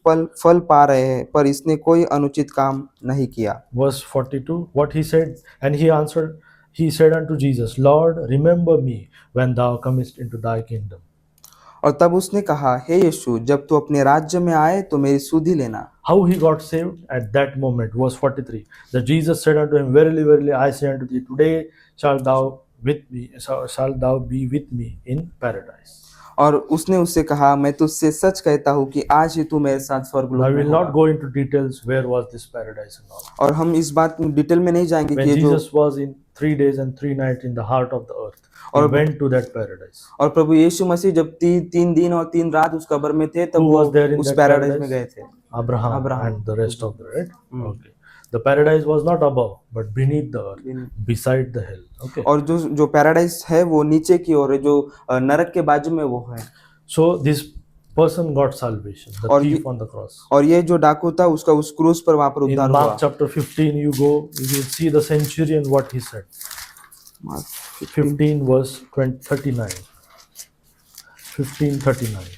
[SPEAKER 2] फल पा रहे हैं, पर इसने कोई अनुचित काम नहीं किया।
[SPEAKER 1] Verse 42, what he said, and he answered, he said unto Jesus, Lord, remember me when thou comest into thy kingdom.
[SPEAKER 2] और तब उसने कहा, हे यीशु, जब तू अपने राज्य में आए तो मेरी सुधि लेना।
[SPEAKER 1] How he got saved? At that moment, verse 43, that Jesus said unto him, Verily, verily, I say unto thee, today shalt thou be with me in paradise.
[SPEAKER 2] और उसने उससे कहा, मैं तुझसे सच कहता हूँ कि आज ही तू मेरे साथ
[SPEAKER 1] I
[SPEAKER 2] स्वर्गलोक में
[SPEAKER 1] will not
[SPEAKER 2] होगा।
[SPEAKER 1] go into details where was this paradise and all.
[SPEAKER 2] और हम इस बात में डिटेल में नहीं जाएंगे
[SPEAKER 1] When
[SPEAKER 2] कि ये जो
[SPEAKER 1] Jesus was in 3 days and 3 nights in the heart of the earth, he
[SPEAKER 2] और-
[SPEAKER 1] went to that paradise.
[SPEAKER 2] और प्रभु यीशु मसीह जब 3 दिन और 3 रात उस कब्र में थे, तब
[SPEAKER 1] Who
[SPEAKER 2] वो
[SPEAKER 1] was there in
[SPEAKER 2] उस
[SPEAKER 1] that
[SPEAKER 2] पैराडाइज
[SPEAKER 1] paradise?
[SPEAKER 2] में गए थे।
[SPEAKER 1] Abraham
[SPEAKER 2] Abraham.
[SPEAKER 1] and the rest of the right. Okay. The paradise was not above, but beneath the earth, beside the hell. Okay.
[SPEAKER 2] और जो पैराडाइज है वो नीचे की ओर है, जो नरक के बाजू में वो है।
[SPEAKER 1] So this person got salvation, the
[SPEAKER 2] और
[SPEAKER 1] thief
[SPEAKER 2] ये-
[SPEAKER 1] on the cross.
[SPEAKER 2] और ये जो डाकू था उसका उस क्रूस पर वहां पर
[SPEAKER 1] In
[SPEAKER 2] उद्धार
[SPEAKER 1] Mark
[SPEAKER 2] हुआ।
[SPEAKER 1] chapter 15, you will see the centurion what he said. 15 verse 39. 15:39.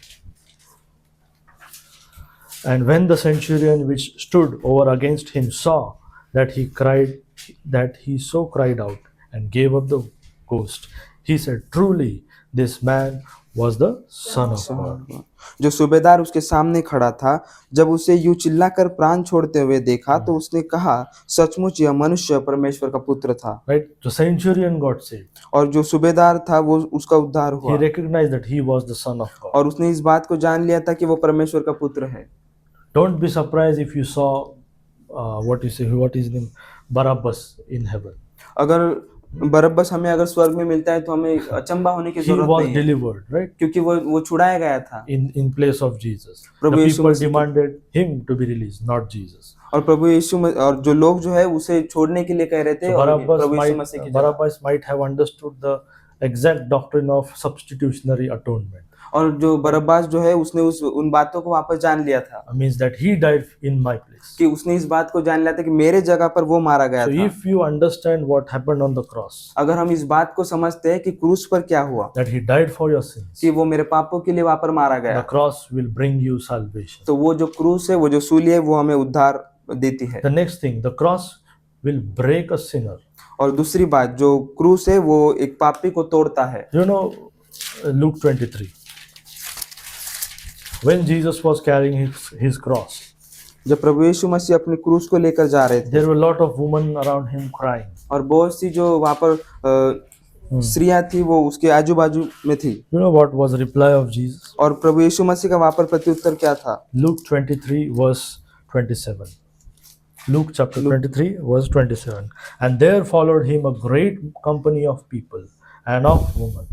[SPEAKER 1] And when the centurion which stood over against him saw that he so cried out and gave up the ghost, he said, truly this man was the Son of God.
[SPEAKER 2] जो सूबेदार उसके सामने खड़ा था, जब उसे यूं चिल्लाकर प्राण छोड़ते हुए देखा तो उसने कहा, सचमुच यह मनुष्य परमेश्वर का पुत्र था।
[SPEAKER 1] Right? The centurion got saved.
[SPEAKER 2] और जो सूबेदार था वो उसका उद्धार
[SPEAKER 1] He
[SPEAKER 2] हुआ
[SPEAKER 1] recognized that he was the Son of God.
[SPEAKER 2] और उसने इस बात को जान लिया था कि वो परमेश्वर का पुत्र है।
[SPEAKER 1] Don't be surprised if you saw what is his name, Barabbas in heaven.
[SPEAKER 2] अगर बरब्बस हमें अगर स्वर्ग में मिलता है तो हमें अचंबा होने की
[SPEAKER 1] He
[SPEAKER 2] जरूरत
[SPEAKER 1] was
[SPEAKER 2] नहीं है,
[SPEAKER 1] delivered, right?
[SPEAKER 2] क्योंकि वो छुड़ाया गया था
[SPEAKER 1] In place of Jesus. The
[SPEAKER 2] Prabhu Yeshu
[SPEAKER 1] people
[SPEAKER 2] Masih
[SPEAKER 1] demanded him to be released, not Jesus.
[SPEAKER 2] और और जो लोग जो है उसे छोड़ने के लिए कह रहे थे,
[SPEAKER 1] So
[SPEAKER 2] और प्रभु यीशु मसीह की जगह।
[SPEAKER 1] Barabbas might have understood the exact doctrine of substitutionary atonement.
[SPEAKER 2] और जो बरब्बास जो है उसने उन बातों को वापस जान लिया था,
[SPEAKER 1] Means that he died in my place.
[SPEAKER 2] कि उसने इस बात को जान लिया था कि मेरे जगह पर वो मारा गया
[SPEAKER 1] So
[SPEAKER 2] था।
[SPEAKER 1] if you understand what happened on the cross,
[SPEAKER 2] अगर हम इस बात को समझते हैं कि क्रूस पर क्या हुआ,
[SPEAKER 1] that he died for your sins,
[SPEAKER 2] कि वो मेरे पापों के लिए वहां पर मारा
[SPEAKER 1] the
[SPEAKER 2] गया,
[SPEAKER 1] cross will bring you salvation.
[SPEAKER 2] तो वो जो क्रूस है, वो जो सूली है, वो हमें उद्धार देती है।
[SPEAKER 1] The next thing, the cross will break a sinner.
[SPEAKER 2] और दूसरी बात, जो क्रूस है वो एक पापी को तोड़ता है।
[SPEAKER 1] You know, Luke 23. When Jesus was carrying his cross,
[SPEAKER 2] जब प्रभु यीशु मसीह अपने क्रूस को लेकर जा रहे थे
[SPEAKER 1] there were a lot of women around him crying.
[SPEAKER 2] और बहुत सी जो वहां पर स्त्रियां थी वो उसके आजू बाजू में थी।
[SPEAKER 1] You know what was the reply of Jesus?
[SPEAKER 2] और प्रभु यीशु मसीह का वहां पर प्रत्युत्तर क्या था?
[SPEAKER 1] Luke 23 verse 27. Luke chapter 23 verse 27. And there followed him a great company of people and of women,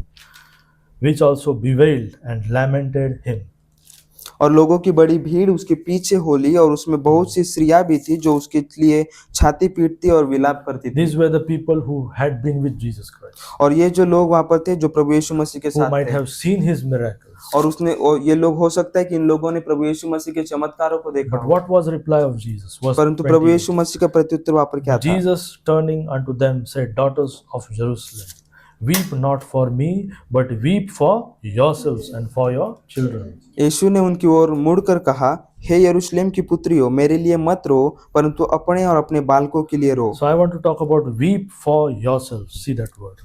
[SPEAKER 1] which also bewailed and lamented him.
[SPEAKER 2] और लोगों की बड़ी भीड़ उसके पीछे हो ली और उसमें बहुत सी स्त्रियां भी थी जो उसके लिए छाती पीटती और विलाप करती थी।
[SPEAKER 1] These were the people who had been with Jesus Christ,
[SPEAKER 2] और ये जो लोग वहां पर थे जो प्रभु यीशु मसीह के
[SPEAKER 1] who
[SPEAKER 2] साथ
[SPEAKER 1] might
[SPEAKER 2] थे,
[SPEAKER 1] have seen his miracles.
[SPEAKER 2] और ये लोग हो सकता है कि इन लोगों ने प्रभु यीशु मसीह के चमत्कारों को देखा
[SPEAKER 1] But
[SPEAKER 2] हो।
[SPEAKER 1] what was the reply of Jesus? Verse
[SPEAKER 2] परंतु प्रभु
[SPEAKER 1] 28.
[SPEAKER 2] यीशु मसीह का प्रत्युत्तर वहां पर क्या था?
[SPEAKER 1] Jesus turning unto them said, Daughters of Jerusalem, weep not for me, but weep for yourselves and for your children.
[SPEAKER 2] यीशु ने उनकी ओर मुड़कर कहा, हे यरूशलेम की पुत्रियों, मेरे लिए मत रो, परंतु अपने और अपने बालकों के लिए रो।
[SPEAKER 1] So I want to talk about weep for yourselves. See that word.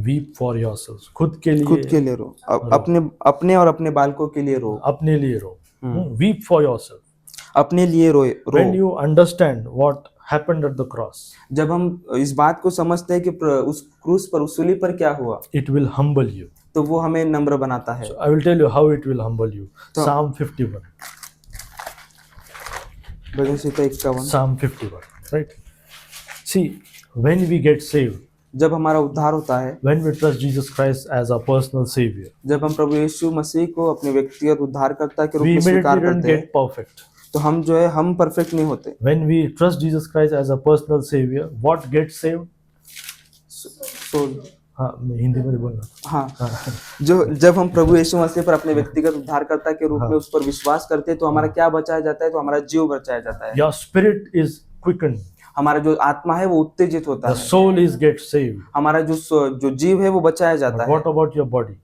[SPEAKER 1] Weep for yourselves. खुद के लिए
[SPEAKER 2] रो, अपने और अपने बालकों के लिए रो।
[SPEAKER 1] अपने लिए रो. Weep for yourself.
[SPEAKER 2] अपने लिए रो।
[SPEAKER 1] When you understand what happened at the cross,
[SPEAKER 2] जब हम इस बात को समझते हैं कि उस क्रूस पर, उस सूली पर क्या हुआ,
[SPEAKER 1] it will humble you.
[SPEAKER 2] तो वो हमें नम्र बनाता है।
[SPEAKER 1] So I will tell you how it will humble you. Psalm 51.
[SPEAKER 2] Bhajan Samhita 51।
[SPEAKER 1] Psalm 51. Right? See, when we get saved,
[SPEAKER 2] जब हमारा उद्धार होता है,
[SPEAKER 1] when we trust Jesus Christ as our personal savior,
[SPEAKER 2] जब हम प्रभु यीशु मसीह को अपने व्यक्तिगत उद्धारकर्ता के रूप
[SPEAKER 1] we
[SPEAKER 2] में स्वीकार
[SPEAKER 1] immediately don't
[SPEAKER 2] करते हैं,
[SPEAKER 1] get perfect.
[SPEAKER 2] तो हम जो है हम परफेक्ट नहीं होते।
[SPEAKER 1] When we trust Jesus Christ as a personal savior, what gets saved? हाँ, मैं हिंदी में बोलना।
[SPEAKER 2] हाँ, जब हम प्रभु यीशु मसीह पर अपने व्यक्तिगत उद्धारकर्ता के रूप में उस पर विश्वास करते हैं, तो हमारा क्या बचाया जाता है? तो हमारा जीव बचाया जाता है।
[SPEAKER 1] Your spirit is quickened.
[SPEAKER 2] हमारा जो आत्मा है वो उत्तेजित होता
[SPEAKER 1] The
[SPEAKER 2] है।
[SPEAKER 1] soul is get saved.
[SPEAKER 2] हमारा जो जीव है वो बचाया जाता
[SPEAKER 1] But
[SPEAKER 2] है।
[SPEAKER 1] what about your body?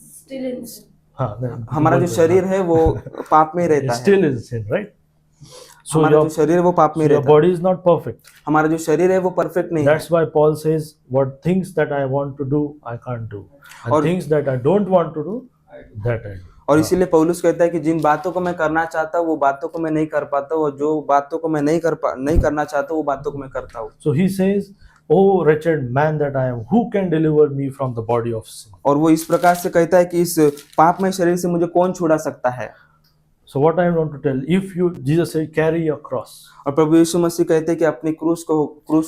[SPEAKER 3] Still in sin.
[SPEAKER 1] हाँ,
[SPEAKER 2] हमारा जो शरीर है वो पाप में रहता है।
[SPEAKER 1] Still in sin, right? So
[SPEAKER 2] हमारा जो शरीर है वो पाप में
[SPEAKER 1] your
[SPEAKER 2] रहता है।
[SPEAKER 1] body is not perfect.
[SPEAKER 2] हमारा जो शरीर है वो परफेक्ट नहीं है।
[SPEAKER 1] That's why Paul says, "What things that I want to do, I can't do, and things that I don't want to do, that I do."
[SPEAKER 2] और इसीलिए पौलुस कहता है कि जिन बातों को मैं करना चाहता हूँ वो बातों को मैं नहीं कर पाता हूँ, और जो बातों को मैं नहीं करना चाहता हूँ वो बातों को मैं करता हूँ।
[SPEAKER 1] So he says, "Oh wretched man that I am, who can deliver me from the body of sin?"
[SPEAKER 2] और वो इस प्रकार से कहता है कि इस पापमय शरीर से मुझे कौन छुड़ा सकता है।
[SPEAKER 1] So what I want to tell, if you, Jesus said, carry your cross.
[SPEAKER 2] और प्रभु यीशु मसीह कहते हैं कि अपनी क्रूस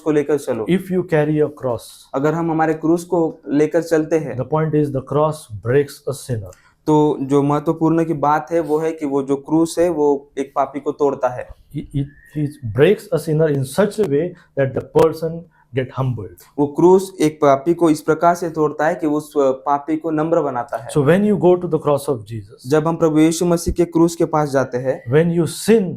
[SPEAKER 2] को लेकर चलो।
[SPEAKER 1] If you carry your cross,
[SPEAKER 2] अगर हम हमारे क्रूस को लेकर चलते हैं,
[SPEAKER 1] the point is the cross breaks a sinner.
[SPEAKER 2] तो जो महत्वपूर्ण की बात है वो है कि वो जो क्रूस है वो एक पापी को तोड़ता है।
[SPEAKER 1] It breaks a sinner in such a way that the person get humbled.
[SPEAKER 2] वो क्रूस एक पापी को इस प्रकार से तोड़ता है कि उस पापी को नम्र बनाता है।
[SPEAKER 1] So when you go to the cross of Jesus,
[SPEAKER 2] जब हम प्रभु यीशु मसीह के क्रूस के पास जाते हैं,
[SPEAKER 1] when you sin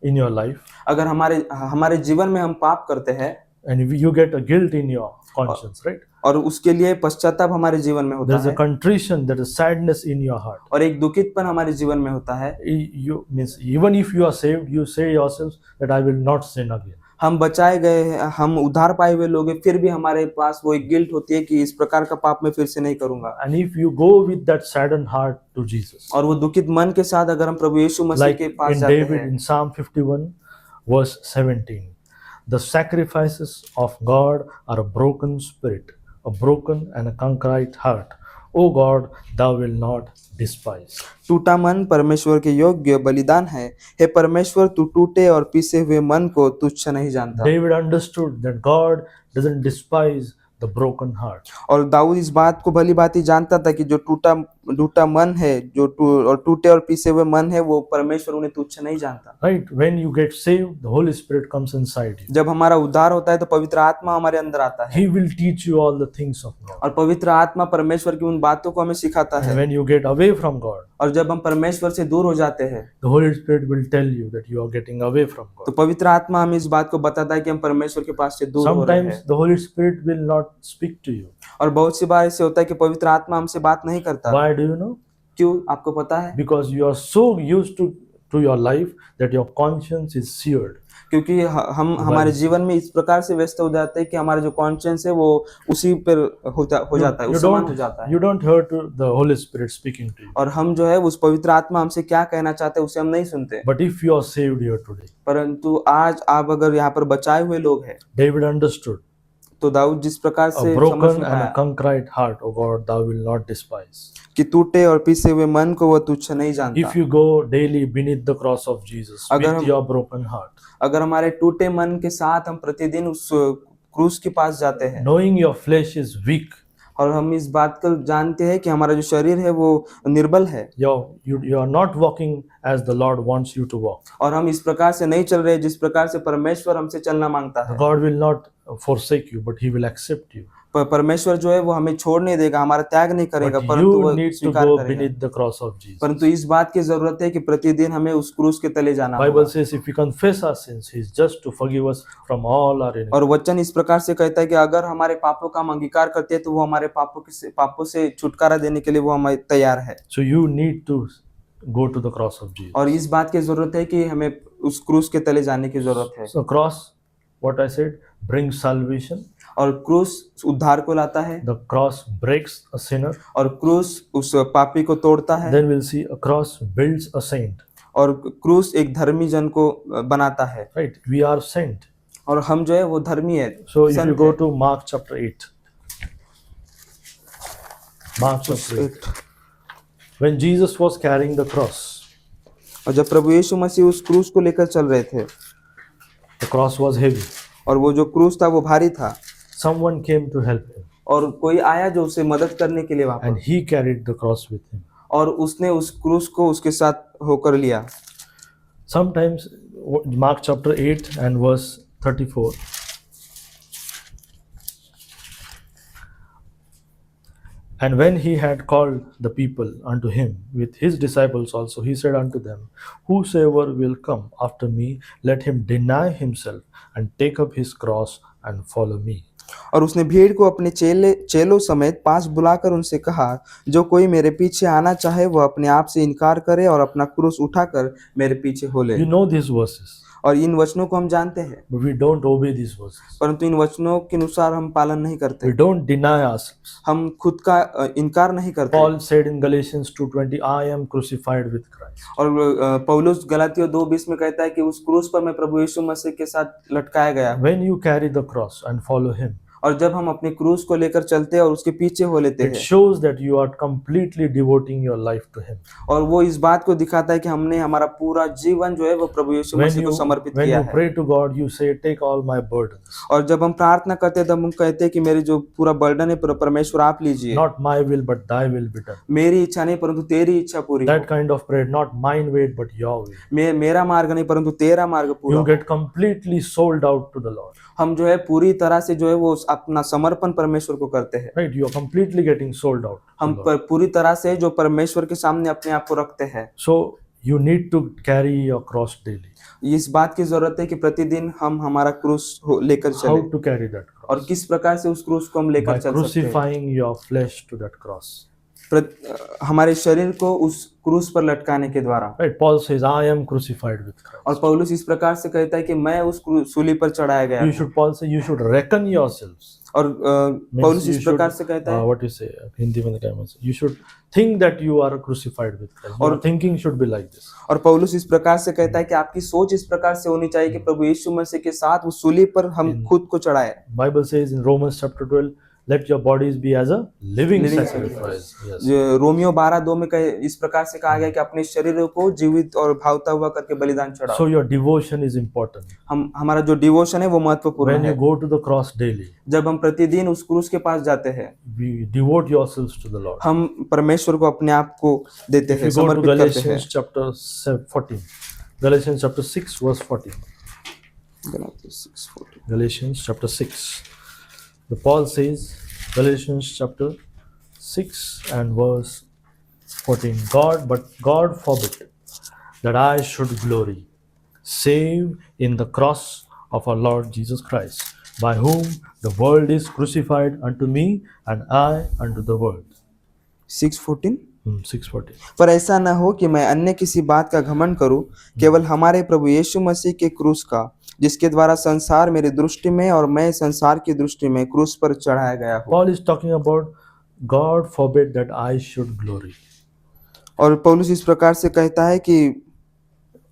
[SPEAKER 1] in your life,
[SPEAKER 2] अगर हमारे जीवन में हम पाप करते हैं,
[SPEAKER 1] and you get a guilt in your conscience, right?
[SPEAKER 2] और उसके लिए पश्चाताप हमारे जीवन में होता
[SPEAKER 1] There's a
[SPEAKER 2] है
[SPEAKER 1] contrition, there is sadness in your heart.
[SPEAKER 2] और एक दुखितपन हमारे जीवन में होता है।
[SPEAKER 1] You means even if you are saved, you say yourself that I will not sin again.
[SPEAKER 2] हम बचाए गए हैं, हम उद्धार पाए हुए लोग हैं, फिर भी हमारे पास वो एक गिल्ट होती है कि इस प्रकार का पाप मैं फिर से नहीं करूंगा।
[SPEAKER 1] And if you go with that saddened heart to Jesus,
[SPEAKER 2] और वो दुखित मन के साथ अगर हम प्रभु यीशु मसीह
[SPEAKER 1] like
[SPEAKER 2] के पास
[SPEAKER 1] in
[SPEAKER 2] जाते
[SPEAKER 1] David
[SPEAKER 2] हैं,
[SPEAKER 1] in Psalm 51 verse 17, the sacrifices of God are a broken spirit, a broken and a contrite heart. O God, thou will not despise.
[SPEAKER 2] टूटा मन परमेश्वर के योग्य बलिदान है। हे परमेश्वर, तू टूटे और पीसे हुए मन को तुच्छ नहीं जानता।
[SPEAKER 1] David understood that God doesn't despise the broken heart.
[SPEAKER 2] और दाऊद इस बात को भली भांति जानता था कि जो टूटा मन है, और टूटे और पीसे हुए मन है, वो परमेश्वर उन्हें तुच्छ नहीं जानता।
[SPEAKER 1] Right? When you get saved, the Holy Spirit comes inside you.
[SPEAKER 2] जब हमारा उद्धार होता है तो पवित्र आत्मा हमारे अंदर आता है
[SPEAKER 1] He will teach you all the things of God.
[SPEAKER 2] और पवित्र आत्मा परमेश्वर की उन बातों को हमें सिखाता
[SPEAKER 1] And
[SPEAKER 2] है।
[SPEAKER 1] when you get away from God,
[SPEAKER 2] और जब हम परमेश्वर से दूर हो जाते हैं
[SPEAKER 1] the Holy Spirit will tell you that you are getting away from
[SPEAKER 2] तो
[SPEAKER 1] God.
[SPEAKER 2] पवित्र आत्मा हमें इस बात को बताता है कि हम परमेश्वर के पास से दूर हो रहे हैं।
[SPEAKER 1] Sometimes the Holy Spirit will not speak to you.
[SPEAKER 2] और बहुत सी बार ऐसे होता है कि पवित्र आत्मा हमसे बात नहीं करता।
[SPEAKER 1] Why do you know?
[SPEAKER 2] क्यों, आपको पता है?
[SPEAKER 1] Because you are so used to your life that your conscience is seared.
[SPEAKER 2] क्योंकि हम हमारे जीवन में इस प्रकार से व्यस्त हो जाते हैं कि हमारा जो कॉन्शियस है वो उसी पर हो जाता है, उस समान हो जाता है।
[SPEAKER 1] You don't hear to the Holy Spirit speaking to you.
[SPEAKER 2] और हम जो है उस पवित्र आत्मा हमसे क्या कहना चाहते हैं उसे हम नहीं सुनते।
[SPEAKER 1] But if you are saved here today,
[SPEAKER 2] परंतु आज आप अगर यहाँ पर बचाए हुए लोग हैं
[SPEAKER 1] David understood
[SPEAKER 2] तो दाऊद जिस प्रकार
[SPEAKER 1] a
[SPEAKER 2] से समझ
[SPEAKER 1] broken
[SPEAKER 2] में
[SPEAKER 1] and a
[SPEAKER 2] आया
[SPEAKER 1] contrite heart, O God, thou will not despise.
[SPEAKER 2] कि टूटे और पीसे हुए मन को वह तुच्छ नहीं जानता।
[SPEAKER 1] If you go daily beneath the cross of Jesus
[SPEAKER 2] अगर
[SPEAKER 1] with
[SPEAKER 2] हम-
[SPEAKER 1] your broken heart,
[SPEAKER 2] अगर हमारे टूटे मन के साथ हम प्रतिदिन उस क्रूस के पास जाते हैं
[SPEAKER 1] knowing your flesh is weak,
[SPEAKER 2] और हम इस बात को जानते हैं कि हमारा जो शरीर है वो निर्बल है
[SPEAKER 1] you are not walking as the Lord wants you to walk.
[SPEAKER 2] और हम इस प्रकार से नहीं चल रहे जिस प्रकार से परमेश्वर हमसे चलना मांगता है।
[SPEAKER 1] God will not forsake you, but He will accept you.
[SPEAKER 2] परमेश्वर जो है वो हमें छोड़ नहीं देगा, हमारा त्याग नहीं करेगा,
[SPEAKER 1] But
[SPEAKER 2] परंतु
[SPEAKER 1] you
[SPEAKER 2] वह
[SPEAKER 1] need to
[SPEAKER 2] स्वीकार
[SPEAKER 1] go
[SPEAKER 2] करेगा।
[SPEAKER 1] beneath the cross of Jesus.
[SPEAKER 2] परंतु इस बात की जरूरत है कि प्रतिदिन हमें उस क्रूस के तले जाना
[SPEAKER 1] Bible
[SPEAKER 2] होगा।
[SPEAKER 1] says if we confess our sins, He is just to forgive us from all our iniquities.
[SPEAKER 2] और वचन इस प्रकार से कहता है कि अगर हमारे पापों का हम अंगीकार करते हैं तो वो हमारे पापों से छुटकारा देने के लिए वो हमें तैयार है।
[SPEAKER 1] So you need to go to the cross of Jesus.
[SPEAKER 2] और इस बात की जरूरत है कि हमें उस क्रूस के तले जाने की जरूरत है।
[SPEAKER 1] So cross, what I said, brings salvation.
[SPEAKER 2] और क्रूस उद्धार को लाता है
[SPEAKER 1] The cross breaks a sinner.
[SPEAKER 2] और क्रूस उस पापी को तोड़ता है
[SPEAKER 1] Then we'll see a cross builds a saint.
[SPEAKER 2] और क्रूस एक धर्मी जन को बनाता है
[SPEAKER 1] Right? We are saint.
[SPEAKER 2] और हम जो है वो धर्मी है।
[SPEAKER 1] So if you
[SPEAKER 2] Sant
[SPEAKER 1] go
[SPEAKER 2] है।
[SPEAKER 1] to Mark chapter 8. Mark chapter 8. When Jesus was carrying the cross,
[SPEAKER 2] और जब प्रभु यीशु मसीह उस क्रूस को लेकर चल रहे थे
[SPEAKER 1] the cross was heavy.
[SPEAKER 2] और वो जो क्रूस था वो भारी था
[SPEAKER 1] Someone came to help him
[SPEAKER 2] और कोई आया जो उसे मदद करने के लिए वहां
[SPEAKER 1] and
[SPEAKER 2] पर,
[SPEAKER 1] he carried the cross with him.
[SPEAKER 2] और उसने उस क्रूस को उसके साथ होकर लिया।
[SPEAKER 1] Sometimes, Mark chapter 8 and verse 34. And when he had called the people unto him with his disciples also, he said unto them, Whosoever will come after me, let him deny himself and take up his cross and follow me.
[SPEAKER 2] और उसने भीड़ को अपने चेलों समेत पास बुलाकर उनसे कहा, जो कोई मेरे पीछे आना चाहे वह अपने आप से इनकार करे और अपना क्रूस उठाकर मेरे पीछे हो ले।
[SPEAKER 1] You know these verses,
[SPEAKER 2] और इन वचनों को हम जानते हैं
[SPEAKER 1] but we don't obey these verses.
[SPEAKER 2] परंतु इन वचनों के अनुसार हम पालन नहीं करते,
[SPEAKER 1] We don't deny ourselves.
[SPEAKER 2] हम खुद का इनकार नहीं करते।
[SPEAKER 1] Paul said in Galatians 2:20, I am crucified with Christ.
[SPEAKER 2] और पौलुस गलातियों 2:20 में कहता है कि उस क्रूस पर मैं प्रभु यीशु मसीह के साथ लटकाया गया।
[SPEAKER 1] When you carry the cross and follow him,
[SPEAKER 2] और जब हम अपने क्रूस को लेकर चलते हैं और उसके पीछे हो लेते
[SPEAKER 1] it
[SPEAKER 2] हैं,
[SPEAKER 1] shows that you are completely devoting your life to him.
[SPEAKER 2] और वो इस बात को दिखाता है कि हमने हमारा पूरा जीवन जो है वो प्रभु यीशु मसीह को समर्पित
[SPEAKER 1] when
[SPEAKER 2] किया
[SPEAKER 1] you
[SPEAKER 2] है।
[SPEAKER 1] pray to God, you say, take all my burdens.
[SPEAKER 2] और जब हम प्रार्थना करते हैं तब हम कहते हैं कि मेरे जो पूरा बर्डन है परमेश्वर आप लीजिए,
[SPEAKER 1] Not my will, but thy will be done.
[SPEAKER 2] मेरी इच्छा नहीं परंतु तेरी इच्छा पूरी
[SPEAKER 1] That kind of prayer, not mine way, but your way.
[SPEAKER 2] मेरा मार्ग नहीं परंतु तेरा मार्ग पूरा
[SPEAKER 1] You get completely sold out to the Lord.
[SPEAKER 2] हम जो है पूरी तरह से जो है वो अपना समर्पण परमेश्वर को करते हैं।
[SPEAKER 1] Right? You are completely getting sold out. to
[SPEAKER 2] हम
[SPEAKER 1] the Lord.
[SPEAKER 2] पूरी तरह से जो परमेश्वर के सामने अपने आप को रखते हैं।
[SPEAKER 1] So You need to carry your cross daily.
[SPEAKER 2] इस बात की जरूरत है कि प्रतिदिन हम हमारा क्रूस लेकर
[SPEAKER 1] How
[SPEAKER 2] चले
[SPEAKER 1] to carry that cross?
[SPEAKER 2] और किस प्रकार से उस क्रूस को हम
[SPEAKER 1] By
[SPEAKER 2] लेकर चल सकते हैं।
[SPEAKER 1] crucifying your flesh to that cross.
[SPEAKER 2] हमारे शरीर को उस क्रूस पर लटकाने के द्वारा।
[SPEAKER 1] Right? Paul says, I am crucified with Christ.
[SPEAKER 2] और पौलुस इस प्रकार से कहता है कि मैं उस सूली पर चढ़ाया गया हूँ।
[SPEAKER 1] Paul says, you should reckon yourselves.
[SPEAKER 2] और पौलुस
[SPEAKER 1] you
[SPEAKER 2] इस प्रकार
[SPEAKER 1] should,
[SPEAKER 2] से कहता है
[SPEAKER 1] what you say, हिंदी में क्या है? You should think that you are crucified with Christ. Your thinking should be like this.
[SPEAKER 2] और पौलुस इस प्रकार से कहता है कि आपकी सोच इस प्रकार से होनी चाहिए कि प्रभु यीशु मसीह के साथ उस सूली पर हम खुद को चढ़ाए।
[SPEAKER 1] Bible says in Romans chapter 12, let your bodies be as a living sacrifice. Yes.
[SPEAKER 2] Romeo 12:2 में इस प्रकार से कहा गया कि अपने शरीरों को जीवित और भावता हुआ करके बलिदान चढ़ाओ।
[SPEAKER 1] So your devotion is important.
[SPEAKER 2] हमारा जो डिवोशन है वो महत्वपूर्ण
[SPEAKER 1] When
[SPEAKER 2] है।
[SPEAKER 1] you go to the cross daily,
[SPEAKER 2] जब हम प्रतिदिन उस क्रूस के पास जाते हैं,
[SPEAKER 1] we devote yourselves to the Lord.
[SPEAKER 2] हम परमेश्वर को अपने आप को देते हैं,
[SPEAKER 1] If you go to
[SPEAKER 2] समर्पित करते हैं।
[SPEAKER 1] Galatians chapter 14, Galatians chapter 6 verse 14. Galatians chapter 6. The Paul says, Galatians chapter 6 and verse 14. But God forbid that I should glory, save in the cross of our Lord Jesus Christ, by whom the world is crucified unto me, and I unto the world.
[SPEAKER 2] 6:14
[SPEAKER 1] 6:14.
[SPEAKER 2] पर ऐसा न हो कि मैं अन्य किसी बात का घमंड करूं, केवल हमारे प्रभु यीशु मसीह के क्रूस का, जिसके द्वारा संसार मेरी दृष्टि में और मैं संसार की दृष्टि में क्रूस पर चढ़ाया गया हूं।
[SPEAKER 1] Paul is talking about God forbid that I should glory.
[SPEAKER 2] और पौलुस इस प्रकार से कहता है कि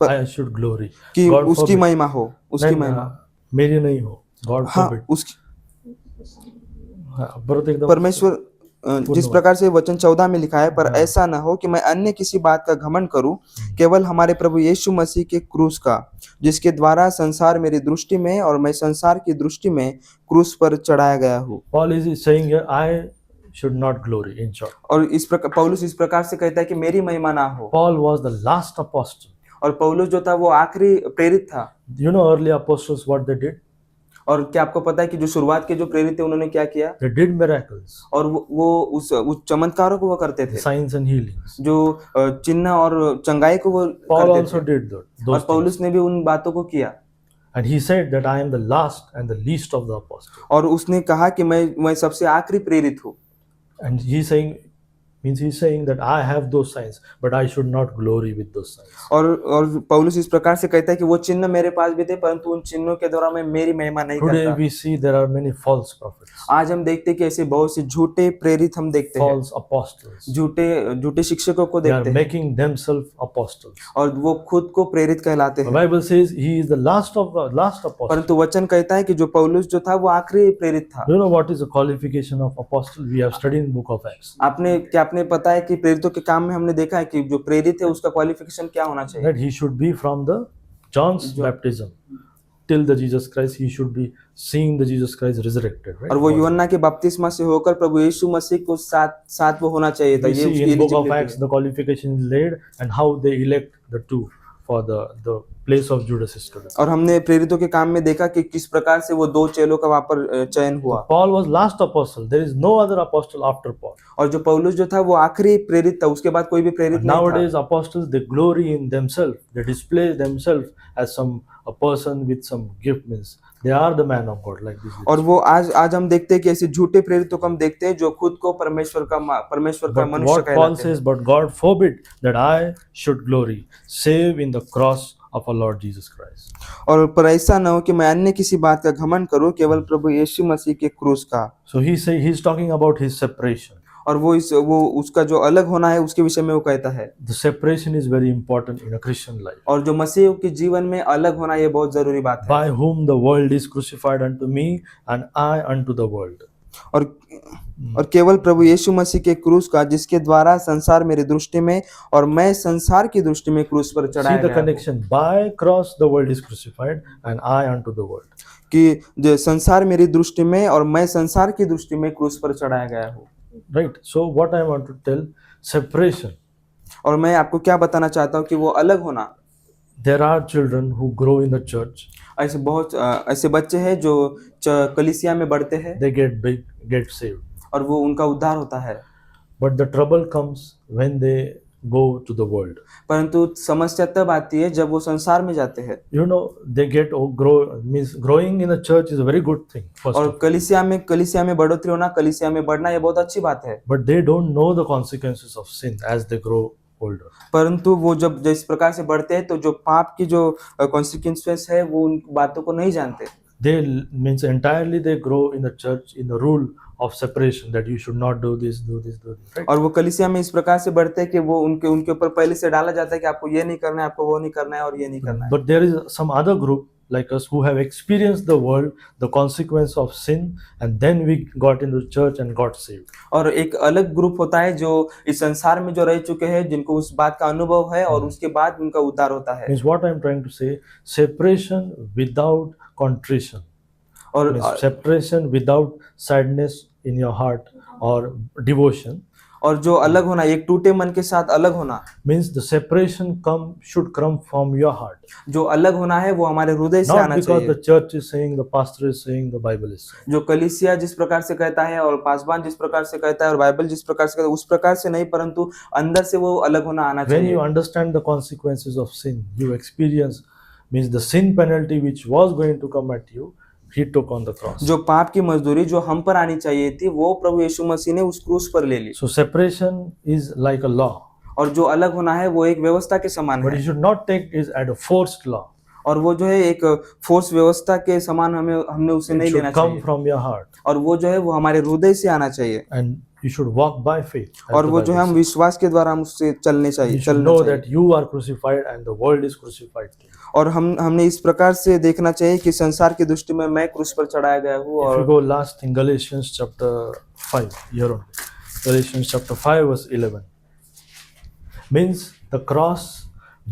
[SPEAKER 1] I should glory.
[SPEAKER 2] कि
[SPEAKER 1] God
[SPEAKER 2] उसकी
[SPEAKER 1] forbid.
[SPEAKER 2] महिमा हो, उसकी
[SPEAKER 1] नहीं,
[SPEAKER 2] महिमा।
[SPEAKER 1] मेरी नहीं हो, God
[SPEAKER 2] हाँ,
[SPEAKER 1] forbid.
[SPEAKER 2] उसकी
[SPEAKER 1] हाँ, बहुत एकदम
[SPEAKER 2] परमेश्वर जिस प्रकार से वचन 14 में लिखा है, पर ऐसा न हो कि मैं अन्य किसी बात का घमंड करूं, केवल हमारे प्रभु यीशु मसीह के क्रूस का, जिसके द्वारा संसार मेरी दृष्टि में और मैं संसार की दृष्टि में क्रूस पर चढ़ाया गया हूँ।
[SPEAKER 1] Paul is saying here, I should not glory, in short.
[SPEAKER 2] और इस प्रकार पौलुस इस प्रकार से कहता है कि मेरी महिमा ना हो।
[SPEAKER 1] Paul was the last apostle.
[SPEAKER 2] और पौलुस जो था वो आखिरी प्रेरित था।
[SPEAKER 1] You know early apostles what they did?
[SPEAKER 2] और क्या आपको पता है कि जो शुरुआत के जो प्रेरित थे उन्होंने क्या किया?
[SPEAKER 1] They did miracles,
[SPEAKER 2] और वो उस चमत्कारों को वो करते थे,
[SPEAKER 1] signs and healings.
[SPEAKER 2] जो चिन्ह और चंगाई को वो
[SPEAKER 1] Paul
[SPEAKER 2] करते
[SPEAKER 1] also
[SPEAKER 2] थे।
[SPEAKER 1] did that,
[SPEAKER 2] और
[SPEAKER 1] those things.
[SPEAKER 2] पौलुस ने भी उन बातों को किया।
[SPEAKER 1] And he said that I am the last and the least of the apostles.
[SPEAKER 2] और उसने कहा कि मैं सबसे आखिरी प्रेरित हूँ।
[SPEAKER 1] And he's saying that I have those signs, but I should not glory with those signs.
[SPEAKER 2] और पौलुस इस प्रकार से कहता है कि वो चिन्ह मेरे पास भी थे, परंतु उन चिन्हों के द्वारा मैं मेरी महिमा नहीं
[SPEAKER 1] Today
[SPEAKER 2] करता।
[SPEAKER 1] we see there are many false prophets,
[SPEAKER 2] आज हम देखते हैं कि ऐसे बहुत से झूठे प्रेरित हम देखते हैं,
[SPEAKER 1] false apostles.
[SPEAKER 2] झूठे शिक्षकों को
[SPEAKER 1] They are
[SPEAKER 2] देखते हैं,
[SPEAKER 1] making themselves apostles.
[SPEAKER 2] और वो खुद को प्रेरित कहलाते
[SPEAKER 1] The
[SPEAKER 2] हैं।
[SPEAKER 1] Bible says he is the last of the last apostle.
[SPEAKER 2] परंतु वचन कहता है कि जो पौलुस जो था वो आखिरी प्रेरित था।
[SPEAKER 1] Do you know what is the qualification of apostle? We have studied in book of Acts.
[SPEAKER 2] आपने पता है कि प्रेरितों के काम में हमने देखा है कि जो प्रेरित है उसका क्वालिफिकेशन क्या होना चाहिए?
[SPEAKER 1] That he should be from the John's baptism till the Jesus Christ. He should be seeing the Jesus Christ resurrected. Right?
[SPEAKER 2] और वो यूहन्ना के बपतिस्मा से होकर प्रभु यीशु मसीह को साथ वो होना चाहिए था।
[SPEAKER 1] We
[SPEAKER 2] ये
[SPEAKER 1] see
[SPEAKER 2] उसकी
[SPEAKER 1] in book of
[SPEAKER 2] eligibility
[SPEAKER 1] Acts
[SPEAKER 2] है।
[SPEAKER 1] the qualification is laid and how they elect the two for the place of Judas Iscariot.
[SPEAKER 2] और हमने प्रेरितों के काम में देखा कि किस प्रकार से वो दो चेलों का वहां पर चयन हुआ।
[SPEAKER 1] Paul was last apostle. There is no other apostle after Paul.
[SPEAKER 2] और जो पौलुस जो था वो आखिरी प्रेरित था, उसके बाद कोई भी प्रेरित नहीं था।
[SPEAKER 1] Nowadays apostles they glory in themselves. They display themselves as a person with some gift, means they are the man of God like this.
[SPEAKER 2] और वो आज हम देखते हैं कि ऐसे झूठे प्रेरितों को हम देखते हैं जो खुद को परमेश्वर का
[SPEAKER 1] But
[SPEAKER 2] मनुष्य
[SPEAKER 1] what Paul
[SPEAKER 2] कहलाते हैं।
[SPEAKER 1] says, but God forbid that I should glory, save in the cross of our Lord Jesus Christ.
[SPEAKER 2] और पर ऐसा न हो कि मैं अन्य किसी बात का घमंड करूं, केवल प्रभु यीशु मसीह के क्रूस का।
[SPEAKER 1] So he's talking about his separation.
[SPEAKER 2] और वो उसका जो अलग होना है उसके विषय में वो कहता है।
[SPEAKER 1] The separation is very important in a Christian life.
[SPEAKER 2] और जो मसीह के जीवन में अलग होना ये बहुत जरूरी बात है।
[SPEAKER 1] By whom the world is crucified unto me and I unto the world.
[SPEAKER 2] और केवल प्रभु यीशु मसीह के क्रूस का, जिसके द्वारा संसार मेरी दृष्टि में और मैं संसार की दृष्टि में क्रूस पर चढ़ाया
[SPEAKER 1] See the
[SPEAKER 2] गया।
[SPEAKER 1] connection. By cross the world is crucified and I unto the world.
[SPEAKER 2] कि जो संसार मेरी दृष्टि में और मैं संसार की दृष्टि में क्रूस पर चढ़ाया गया हूँ।
[SPEAKER 1] Right. So what I want to tell, separation.
[SPEAKER 2] और मैं आपको क्या बताना चाहता हूँ कि वो अलग होना।
[SPEAKER 1] There are children who grow in the church.
[SPEAKER 2] ऐसे बच्चे हैं जो कलीसिया में बढ़ते हैं।
[SPEAKER 1] They get big, get saved.
[SPEAKER 2] और वो उनका उद्धार होता है।
[SPEAKER 1] But the trouble comes when they go to the world.
[SPEAKER 2] परंतु समस्या तब आती है जब वो संसार में जाते हैं।
[SPEAKER 1] You know, they get means growing in a church is a very good thing, first
[SPEAKER 2] और
[SPEAKER 1] of all.
[SPEAKER 2] कलीसिया में बढ़ोतरी होना, कलीसिया में बढ़ना ये बहुत अच्छी बात है।
[SPEAKER 1] But they don't know the consequences of sin as they grow older.
[SPEAKER 2] परंतु वो जब जिस प्रकार से बढ़ते हैं तो जो पाप की जो कॉन्सिक्वेंसेस है वो उन बातों को नहीं जानते।
[SPEAKER 1] They means entirely they grow in the church in the rule of separation that you should not do this, right?
[SPEAKER 2] और वो कलीसिया में इस प्रकार से बढ़ते हैं कि वो उनके ऊपर पहले से डाला जाता है कि आपको ये नहीं करना है, आपको वो नहीं करना है और ये नहीं करना है।
[SPEAKER 1] But there is some other group like us who have experienced the world, the consequence of sin, and then we got into church and got saved.
[SPEAKER 2] और एक अलग ग्रुप होता है जो इस संसार में जो रह चुके हैं, जिनको उस बात का अनुभव है और उसके बाद उनका उद्धार होता है।
[SPEAKER 1] Means what I am trying to say, separation without contrition,
[SPEAKER 2] और
[SPEAKER 1] means separation without sadness in your heart or devotion,
[SPEAKER 2] और जो अलग होना, एक टूटे मन के साथ अलग होना,
[SPEAKER 1] means the separation should come from your heart,
[SPEAKER 2] जो अलग होना है वो हमारे हृदय से
[SPEAKER 1] not
[SPEAKER 2] आना
[SPEAKER 1] because
[SPEAKER 2] चाहिए।
[SPEAKER 1] the church is saying, the pastor is saying, the Bible is saying.
[SPEAKER 2] जो कलीसिया जिस प्रकार से कहता है और पासवान जिस प्रकार से कहता है और बाइबल जिस प्रकार से कहता है उस प्रकार से नहीं, परंतु अंदर से वो अलग होना आना
[SPEAKER 1] When
[SPEAKER 2] चाहिए।
[SPEAKER 1] you understand the consequences of sin, you experience, means the sin penalty which was going to come at you, he took on the cross.
[SPEAKER 2] जो पाप की मजदूरी जो हम पर आनी चाहिए थी वो प्रभु यीशु मसीह ने उस क्रूस पर ले ली।
[SPEAKER 1] So separation is like a law,
[SPEAKER 2] और जो अलग होना है वो एक व्यवस्था के समान
[SPEAKER 1] but
[SPEAKER 2] है।
[SPEAKER 1] you should not take it as a forced law.
[SPEAKER 2] और वो जो है एक फोर्स व्यवस्था के समान हमने उसे
[SPEAKER 1] It
[SPEAKER 2] नहीं लेना
[SPEAKER 1] should come
[SPEAKER 2] चाहिए।
[SPEAKER 1] from your heart,
[SPEAKER 2] और वो जो है वो हमारे हृदय से आना चाहिए।
[SPEAKER 1] and you should walk by faith. as
[SPEAKER 2] और
[SPEAKER 1] the
[SPEAKER 2] वो जो है
[SPEAKER 1] Bible
[SPEAKER 2] हम
[SPEAKER 1] says.
[SPEAKER 2] विश्वास के द्वारा हम उससे चलने चाहिए,
[SPEAKER 1] You should
[SPEAKER 2] चलना
[SPEAKER 1] know
[SPEAKER 2] चाहिए।
[SPEAKER 1] that you are crucified and the world is crucified too.
[SPEAKER 2] और हमने इस प्रकार से देखना चाहिए कि संसार की दृष्टि में मैं क्रूस पर चढ़ाया गया हूँ।
[SPEAKER 1] If you
[SPEAKER 2] और
[SPEAKER 1] go last in Galatians chapter 5, here only, Galatians chapter 5 verse 11, means the cross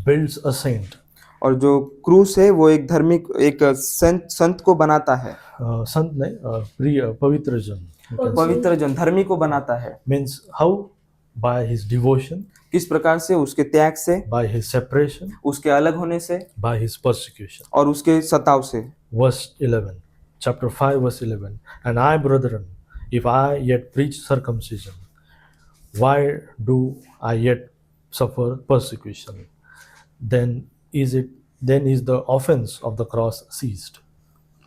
[SPEAKER 1] builds a saint.
[SPEAKER 2] और जो क्रूस है वो एक धार्मिक एक संत को बनाता है,
[SPEAKER 1] संत नहीं, पवित्र जन, you can say.
[SPEAKER 2] पवित्र जन धर्मी को बनाता है।
[SPEAKER 1] Means how? By his devotion,
[SPEAKER 2] किस प्रकार से? उसके त्याग से,
[SPEAKER 1] by his separation,
[SPEAKER 2] उसके अलग होने से
[SPEAKER 1] by his persecution.
[SPEAKER 2] और उसके सताव से।
[SPEAKER 1] Verse 11, chapter 5 verse 11, and I, brethren, if I yet preach circumcision, why do I yet suffer persecution? Then is the offense of the cross ceased.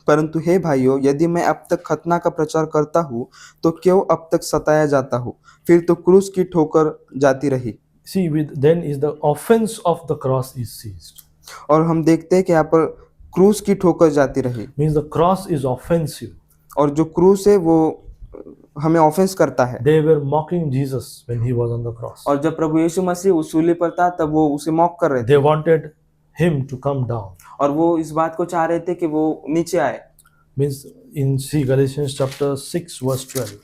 [SPEAKER 2] परंतु हे भाइयों, यदि मैं अब तक खतना का प्रचार करता हूँ तो क्यों अब तक सताया जाता हूँ? फिर तो क्रूस की ठोकर जाती रही।
[SPEAKER 1] See, then is the offense of the cross is ceased.
[SPEAKER 2] और हम देखते हैं कि यहाँ पर क्रूस की ठोकर जाती रही।
[SPEAKER 1] Means the cross is offensive.
[SPEAKER 2] और जो क्रूस है वो हमें ऑफेंस करता है।
[SPEAKER 1] They were mocking Jesus when he was on the cross.
[SPEAKER 2] और जब प्रभु यीशु मसीह उस सूली पर था तब वो उसे मॉक कर रहे थे।
[SPEAKER 1] They wanted him to come down.
[SPEAKER 2] और वो इस बात को चाह रहे थे कि वो नीचे आए।
[SPEAKER 1] Means in Galatians chapter 6 verse 12,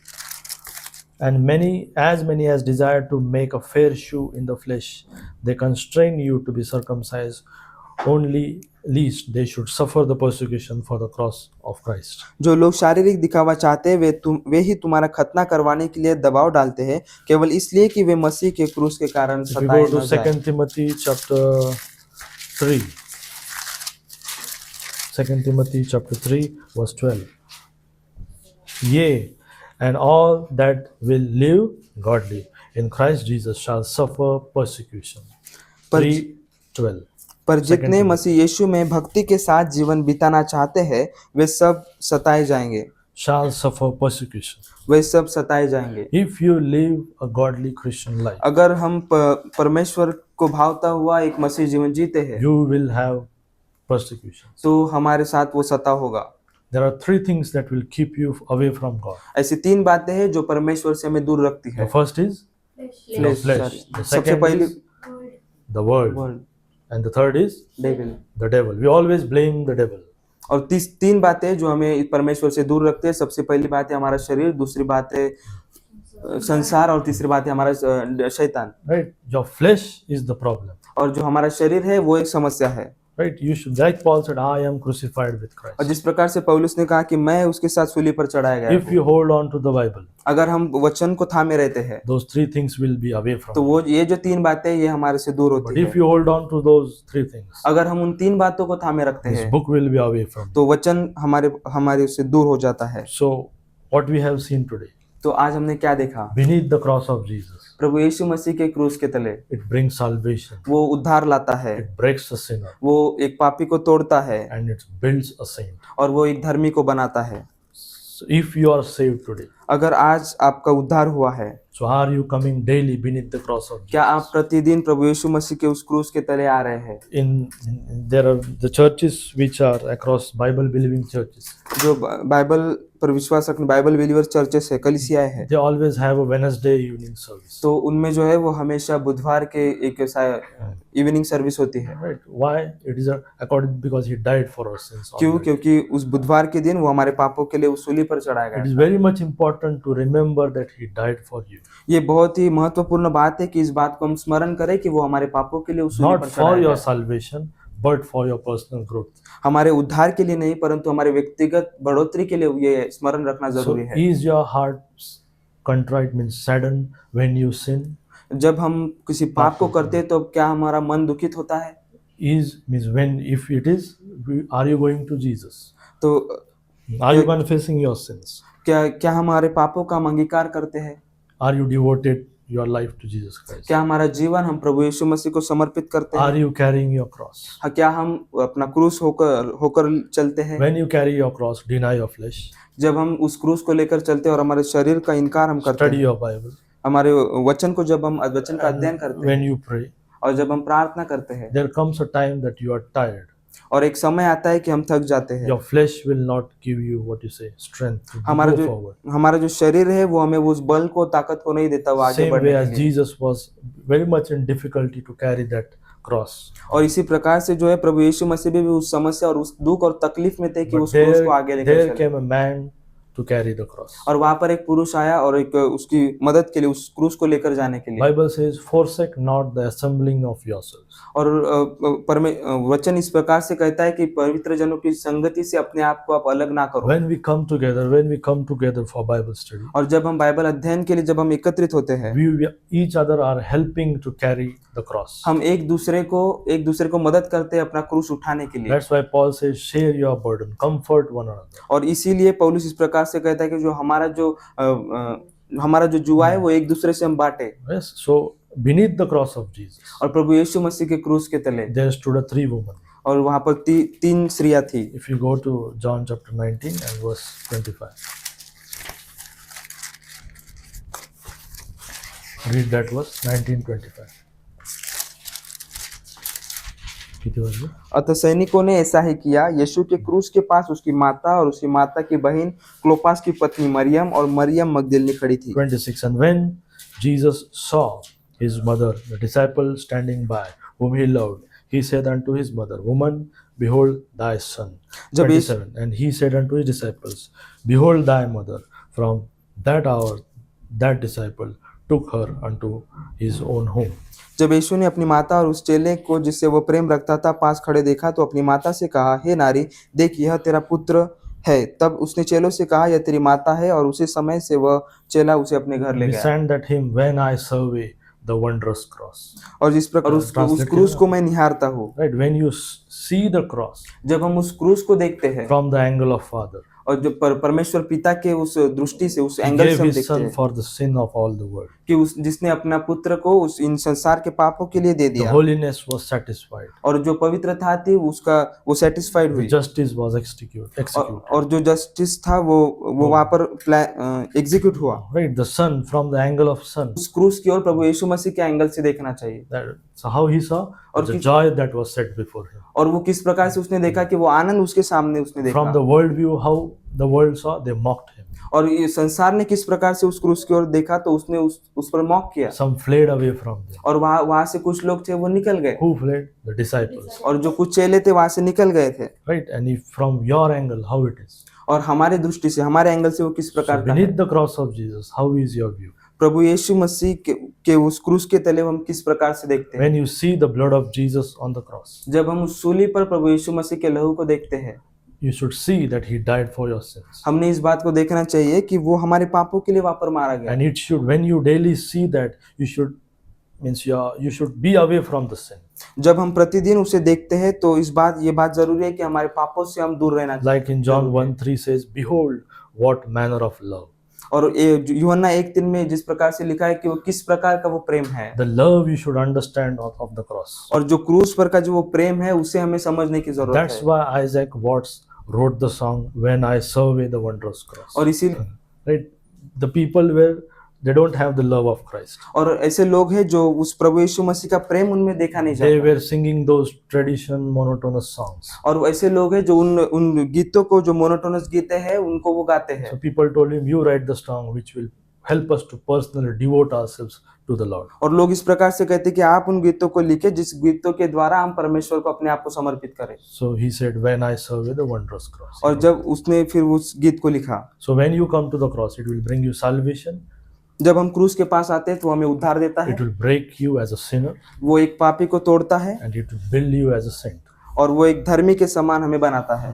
[SPEAKER 1] and as many as desired to make a fair shew in the flesh, they constrain you to be circumcised, only least they should suffer the persecution for the cross of Christ.
[SPEAKER 2] जो लोग शारीरिक दिखावा चाहते हैं वे ही तुम्हारा खतना करवाने के लिए दबाव डालते हैं, केवल इसलिए कि वे मसीह के क्रूस के कारण
[SPEAKER 1] If you
[SPEAKER 2] सताए
[SPEAKER 1] go to
[SPEAKER 2] न जाएं।
[SPEAKER 1] 2 Timothy chapter 3, 2 Timothy chapter 3 verse 12, yea, and all that will live godly in Christ Jesus shall suffer persecution. 3:12.
[SPEAKER 2] पर जितने मसीह यीशु में भक्ति के साथ जीवन बिताना चाहते हैं वे सब सताए जाएंगे।
[SPEAKER 1] Shall suffer persecution.
[SPEAKER 2] वे सब सताए जाएंगे।
[SPEAKER 1] If you live a godly Christian life,
[SPEAKER 2] अगर हम परमेश्वर को भावता हुआ एक मसीह जीवन जीते हैं
[SPEAKER 1] you will have persecution.
[SPEAKER 2] तो हमारे साथ वो सता होगा।
[SPEAKER 1] There are three things that will keep you away from God.
[SPEAKER 2] ऐसी तीन बातें हैं जो परमेश्वर से हमें दूर रखती
[SPEAKER 1] The
[SPEAKER 2] है।
[SPEAKER 1] first is the flesh. The
[SPEAKER 2] सबसे
[SPEAKER 1] second
[SPEAKER 2] पहली
[SPEAKER 1] is the world.
[SPEAKER 2] World,
[SPEAKER 1] And the third is
[SPEAKER 2] devil.
[SPEAKER 1] the devil. We always blame the devil.
[SPEAKER 2] और तीन बातें जो हमें परमेश्वर से दूर रखते हैं। सबसे पहली बात है हमारा शरीर, दूसरी बात है संसार और तीसरी बात है हमारा शैतान।
[SPEAKER 1] Right? Your flesh is the problem.
[SPEAKER 2] और जो हमारा शरीर है वो एक समस्या है।
[SPEAKER 1] Right? You should, like Paul said, I am crucified with
[SPEAKER 2] और
[SPEAKER 1] Christ.
[SPEAKER 2] जिस प्रकार से पौलुस ने कहा कि मैं उसके साथ सूली पर चढ़ाया गया
[SPEAKER 1] If
[SPEAKER 2] हूँ।
[SPEAKER 1] you hold on to the Bible,
[SPEAKER 2] अगर हम वचन को थामे रहते हैं
[SPEAKER 1] those three things will be away from
[SPEAKER 2] तो
[SPEAKER 1] you.
[SPEAKER 2] वो ये जो तीन बातें ये हमारे से दूर
[SPEAKER 1] But
[SPEAKER 2] होती
[SPEAKER 1] if
[SPEAKER 2] है।
[SPEAKER 1] you hold on to those three things,
[SPEAKER 2] अगर हम उन तीन बातों को थामे रखते
[SPEAKER 1] this
[SPEAKER 2] हैं
[SPEAKER 1] book will be away from you.
[SPEAKER 2] तो वचन हमारे से दूर हो जाता है।
[SPEAKER 1] So, what we have seen today,
[SPEAKER 2] तो आज हमने क्या देखा?
[SPEAKER 1] Beneath the cross of Jesus,
[SPEAKER 2] प्रभु यीशु मसीह के क्रूस के तले
[SPEAKER 1] it brings salvation,
[SPEAKER 2] वो उद्धार लाता है,
[SPEAKER 1] it breaks a sinner,
[SPEAKER 2] वो एक पापी को तोड़ता है
[SPEAKER 1] and it builds a saint.
[SPEAKER 2] और वो एक धर्मी को बनाता है।
[SPEAKER 1] So if you are saved today,
[SPEAKER 2] अगर आज आपका उद्धार हुआ है,
[SPEAKER 1] so are you coming daily beneath the cross of
[SPEAKER 2] क्या आप
[SPEAKER 1] Jesus?
[SPEAKER 2] प्रतिदिन प्रभु यीशु मसीह के उस क्रूस के तले आ रहे हैं?
[SPEAKER 1] There are the churches which are across Bible believing churches.
[SPEAKER 2] जो बाइबल पर विश्वास रखने बाइबल बिलीवर चर्चेस है, कलीसियाएं है,
[SPEAKER 1] They always have a Wednesday evening service.
[SPEAKER 2] तो उनमें जो है वो हमेशा बुधवार के एक इवनिंग सर्विस होती है।
[SPEAKER 1] Right? Why? It is according because he died for our sins. on
[SPEAKER 2] क्यों?
[SPEAKER 1] that day.
[SPEAKER 2] क्योंकि उस बुधवार के दिन वो हमारे पापों के लिए उस सूली पर चढ़ाया
[SPEAKER 1] It
[SPEAKER 2] गया।
[SPEAKER 1] is very much important to remember that he died for you,
[SPEAKER 2] ये बहुत ही महत्वपूर्ण बात है कि इस बात को हम स्मरण करें कि वो हमारे पापों के लिए उस सूली
[SPEAKER 1] not
[SPEAKER 2] पर
[SPEAKER 1] for
[SPEAKER 2] चढ़ाया
[SPEAKER 1] your
[SPEAKER 2] गया।
[SPEAKER 1] salvation, but for your personal growth.
[SPEAKER 2] हमारे उद्धार के लिए नहीं, परंतु हमारे व्यक्तिगत बढ़ोतरी के लिए ये स्मरण रखना
[SPEAKER 1] So
[SPEAKER 2] जरूरी है।
[SPEAKER 1] is your heart contrite means saddened when you sin?
[SPEAKER 2] जब हम किसी पाप को करते हैं तो क्या हमारा मन दुखित होता है?
[SPEAKER 1] Is means when if it is, are you going to Jesus?
[SPEAKER 2] तो
[SPEAKER 1] Are you confessing your sins?
[SPEAKER 2] क्या हमारे पापों का हम अंगीकार करते हैं?
[SPEAKER 1] Are you devoted your life to Jesus Christ?
[SPEAKER 2] क्या हमारा जीवन हम प्रभु यीशु मसीह को समर्पित करते हैं?
[SPEAKER 1] Are you carrying your cross?
[SPEAKER 2] हाँ, क्या हम अपना क्रूस होकर चलते हैं?
[SPEAKER 1] When you carry your cross, deny your flesh,
[SPEAKER 2] जब हम उस क्रूस को लेकर चलते हैं और हमारे शरीर का इनकार हम करते
[SPEAKER 1] study
[SPEAKER 2] हैं,
[SPEAKER 1] your Bible.
[SPEAKER 2] हमारे वचन को जब हम वचन का अध्ययन करते हैं
[SPEAKER 1] When you pray,
[SPEAKER 2] और जब हम प्रार्थना करते हैं,
[SPEAKER 1] there comes a time that you are tired.
[SPEAKER 2] और एक समय आता है कि हम थक जाते हैं।
[SPEAKER 1] Your flesh will not give you what you say strength to
[SPEAKER 2] हमारा
[SPEAKER 1] go
[SPEAKER 2] जो
[SPEAKER 1] forward.
[SPEAKER 2] हमारा जो शरीर है वो हमें उस बल को ताकत को नहीं देता वो आगे
[SPEAKER 1] Same
[SPEAKER 2] बढ़ने
[SPEAKER 1] way
[SPEAKER 2] के
[SPEAKER 1] as
[SPEAKER 2] लिए।
[SPEAKER 1] Jesus was very much in difficulty to carry that cross.
[SPEAKER 2] और इसी प्रकार से जो है प्रभु यीशु मसीह भी उस समस्या और उस दुख और तकलीफ में थे कि
[SPEAKER 1] But
[SPEAKER 2] उस क्रूस को आगे लेकर
[SPEAKER 1] there
[SPEAKER 2] चले।
[SPEAKER 1] came a man to carry the cross.
[SPEAKER 2] और वहां पर एक पुरुष आया और एक उसकी मदद के लिए उस क्रूस को लेकर जाने के लिए।
[SPEAKER 1] Bible says, forsake not the assembling of yourselves.
[SPEAKER 2] और वचन इस प्रकार से कहता है कि पवित्र जनों की संगति से अपने आप को आप अलग ना करो।
[SPEAKER 1] When we come together for Bible study,
[SPEAKER 2] और जब हम बाइबल अध्ययन के लिए जब हम एकत्रित होते हैं,
[SPEAKER 1] we each other are helping to carry the cross.
[SPEAKER 2] हम एक दूसरे को मदद करते हैं अपना क्रूस उठाने के लिए।
[SPEAKER 1] That's why Paul says, share your burden, comfort one another.
[SPEAKER 2] और इसीलिए पौलुस इस प्रकार से कहता है कि जो हमारा जो जुआ है वो एक दूसरे से हम बांटे।
[SPEAKER 1] Yes. So beneath the cross of Jesus,
[SPEAKER 2] और प्रभु यीशु मसीह के क्रूस के तले
[SPEAKER 1] there stood a 3 women.
[SPEAKER 2] और वहां पर तीन स्त्रियां थी।
[SPEAKER 1] If you go to John chapter 19 and verse 25, read that verse 19:25. कितने वर्ष में?
[SPEAKER 2] अतः सैनिकों ने ऐसा ही किया। यीशु के क्रूस के पास उसकी माता और उसकी माता की बहन क्लोपास की पत्नी मरियम और मरियम मगदलिनी खड़ी थी।
[SPEAKER 1] 26. And when Jesus saw his mother, the disciple standing by, whom he loved, he said unto his mother, Woman, behold thy son.
[SPEAKER 2] जब
[SPEAKER 1] 27. And he said unto his disciples, Behold thy mother. From that hour, that disciple took her unto his own home.
[SPEAKER 2] जब यीशु ने अपनी माता और उस चेले को जिससे वो प्रेम रखता था पास खड़े देखा तो अपनी माता से कहा, हे नारी, देख यह तेरा पुत्र है। तब उसने चेलों से कहा, यह तेरी माता है, और उसी समय से वह चेला उसे अपने घर ले
[SPEAKER 1] We
[SPEAKER 2] गया।
[SPEAKER 1] sang that hymn, When I survey the wondrous cross.
[SPEAKER 2] और जिस प्रकार उस
[SPEAKER 1] Translate
[SPEAKER 2] क्रूस
[SPEAKER 1] किया
[SPEAKER 2] को मैं निहारता हूँ।
[SPEAKER 1] Right? When you see the cross
[SPEAKER 2] जब हम उस क्रूस को देखते हैं
[SPEAKER 1] from the angle of Father,
[SPEAKER 2] और जो परमेश्वर पिता के उस दृष्टि से उस
[SPEAKER 1] he
[SPEAKER 2] एंगल
[SPEAKER 1] gave
[SPEAKER 2] से हम
[SPEAKER 1] his
[SPEAKER 2] देखते
[SPEAKER 1] son
[SPEAKER 2] हैं
[SPEAKER 1] for the sin of all the world.
[SPEAKER 2] कि जिसने अपना पुत्र को उस इन संसार के पापों के लिए दे
[SPEAKER 1] The
[SPEAKER 2] दिया,
[SPEAKER 1] holiness was satisfied.
[SPEAKER 2] और जो पवित्रता थी उसका वो सेटिस्फाइड
[SPEAKER 1] The
[SPEAKER 2] हुई,
[SPEAKER 1] justice was executed.
[SPEAKER 2] और जो जस्टिस था वो वहां पर एग्जीक्यूट हुआ।
[SPEAKER 1] Right, the son from the angle of son.
[SPEAKER 2] उस क्रूस की ओर प्रभु यीशु मसीह के एंगल से देखना चाहिए।
[SPEAKER 1] So how he saw the joy that was set before him.
[SPEAKER 2] और वो किस प्रकार से उसने देखा कि वो आनंद उसके सामने उसने देखा।
[SPEAKER 1] From the world view, how the world saw, they mocked him.
[SPEAKER 2] और ये संसार ने किस प्रकार से उस क्रूस की ओर देखा तो उसने उस पर मॉक किया।
[SPEAKER 1] Some fled away from them.
[SPEAKER 2] और वहां से कुछ लोग थे वो निकल गए,
[SPEAKER 1] Who fled? The disciples.
[SPEAKER 2] और जो कुछ चेले थे वहां से निकल गए थे।
[SPEAKER 1] Right, and if from your angle, how it is.
[SPEAKER 2] और हमारे दृष्टि से हमारे एंगल से वो किस
[SPEAKER 1] So
[SPEAKER 2] प्रकार का है।
[SPEAKER 1] beneath the cross of Jesus, how is your view?
[SPEAKER 2] प्रभु यीशु मसीह के उस क्रूस के तले हम किस प्रकार से देखते हैं।
[SPEAKER 1] When you see the blood of Jesus on the cross,
[SPEAKER 2] जब हम उस सूली पर प्रभु यीशु मसीह के लहू को देखते हैं,
[SPEAKER 1] you should see that he died for your sins.
[SPEAKER 2] हमने इस बात को देखना चाहिए कि वो हमारे पापों के लिए वहां पर मारा गया।
[SPEAKER 1] And it should, when you daily see that, you should be away from the sin.
[SPEAKER 2] जब हम प्रतिदिन उसे देखते हैं तो ये बात जरूरी है कि हमारे पापों से हम दूर रहना चाहिए।
[SPEAKER 1] Like in John 1:3 says, Behold, what manner of love.
[SPEAKER 2] और यूहन्ना 1:3 में जिस प्रकार से लिखा है कि वो किस प्रकार का वो प्रेम है,
[SPEAKER 1] The love you should understand of the cross.
[SPEAKER 2] और जो क्रूस पर का जो वो प्रेम है उसे हमें समझने की जरूरत
[SPEAKER 1] That's
[SPEAKER 2] है।
[SPEAKER 1] why Isaac Watts wrote the song When I Survey the Wondrous Cross.
[SPEAKER 2] और इसी
[SPEAKER 1] Right? The people were they don't have the love of Christ.
[SPEAKER 2] और ऐसे लोग हैं जो उस प्रभु यीशु मसीह का प्रेम उनमें देखा नहीं
[SPEAKER 1] They
[SPEAKER 2] जाता,
[SPEAKER 1] were singing those tradition monotonous songs.
[SPEAKER 2] और ऐसे लोग हैं जो उन गीतों को, जो मोनोटोनस गीते हैं, उनको वो गाते हैं।
[SPEAKER 1] So people told him, you write the song which will help us to personally devote ourselves to the Lord.
[SPEAKER 2] और लोग इस प्रकार से कहते हैं कि आप उन गीतों को लिखे जिस गीतों के द्वारा हम परमेश्वर को अपने आप को समर्पित करें।
[SPEAKER 1] So he said, when I survey the wondrous cross.
[SPEAKER 2] और जब उसने फिर उस गीत को लिखा,
[SPEAKER 1] So when you come to the cross, it will bring you salvation.
[SPEAKER 2] जब हम क्रूस के पास आते हैं तो हमें उद्धार देता है,
[SPEAKER 1] It will break you as a sinner
[SPEAKER 2] वो एक पापी को तोड़ता है,
[SPEAKER 1] and it will build you as a saint.
[SPEAKER 2] और वो एक धर्मी के समान हमें बनाता है।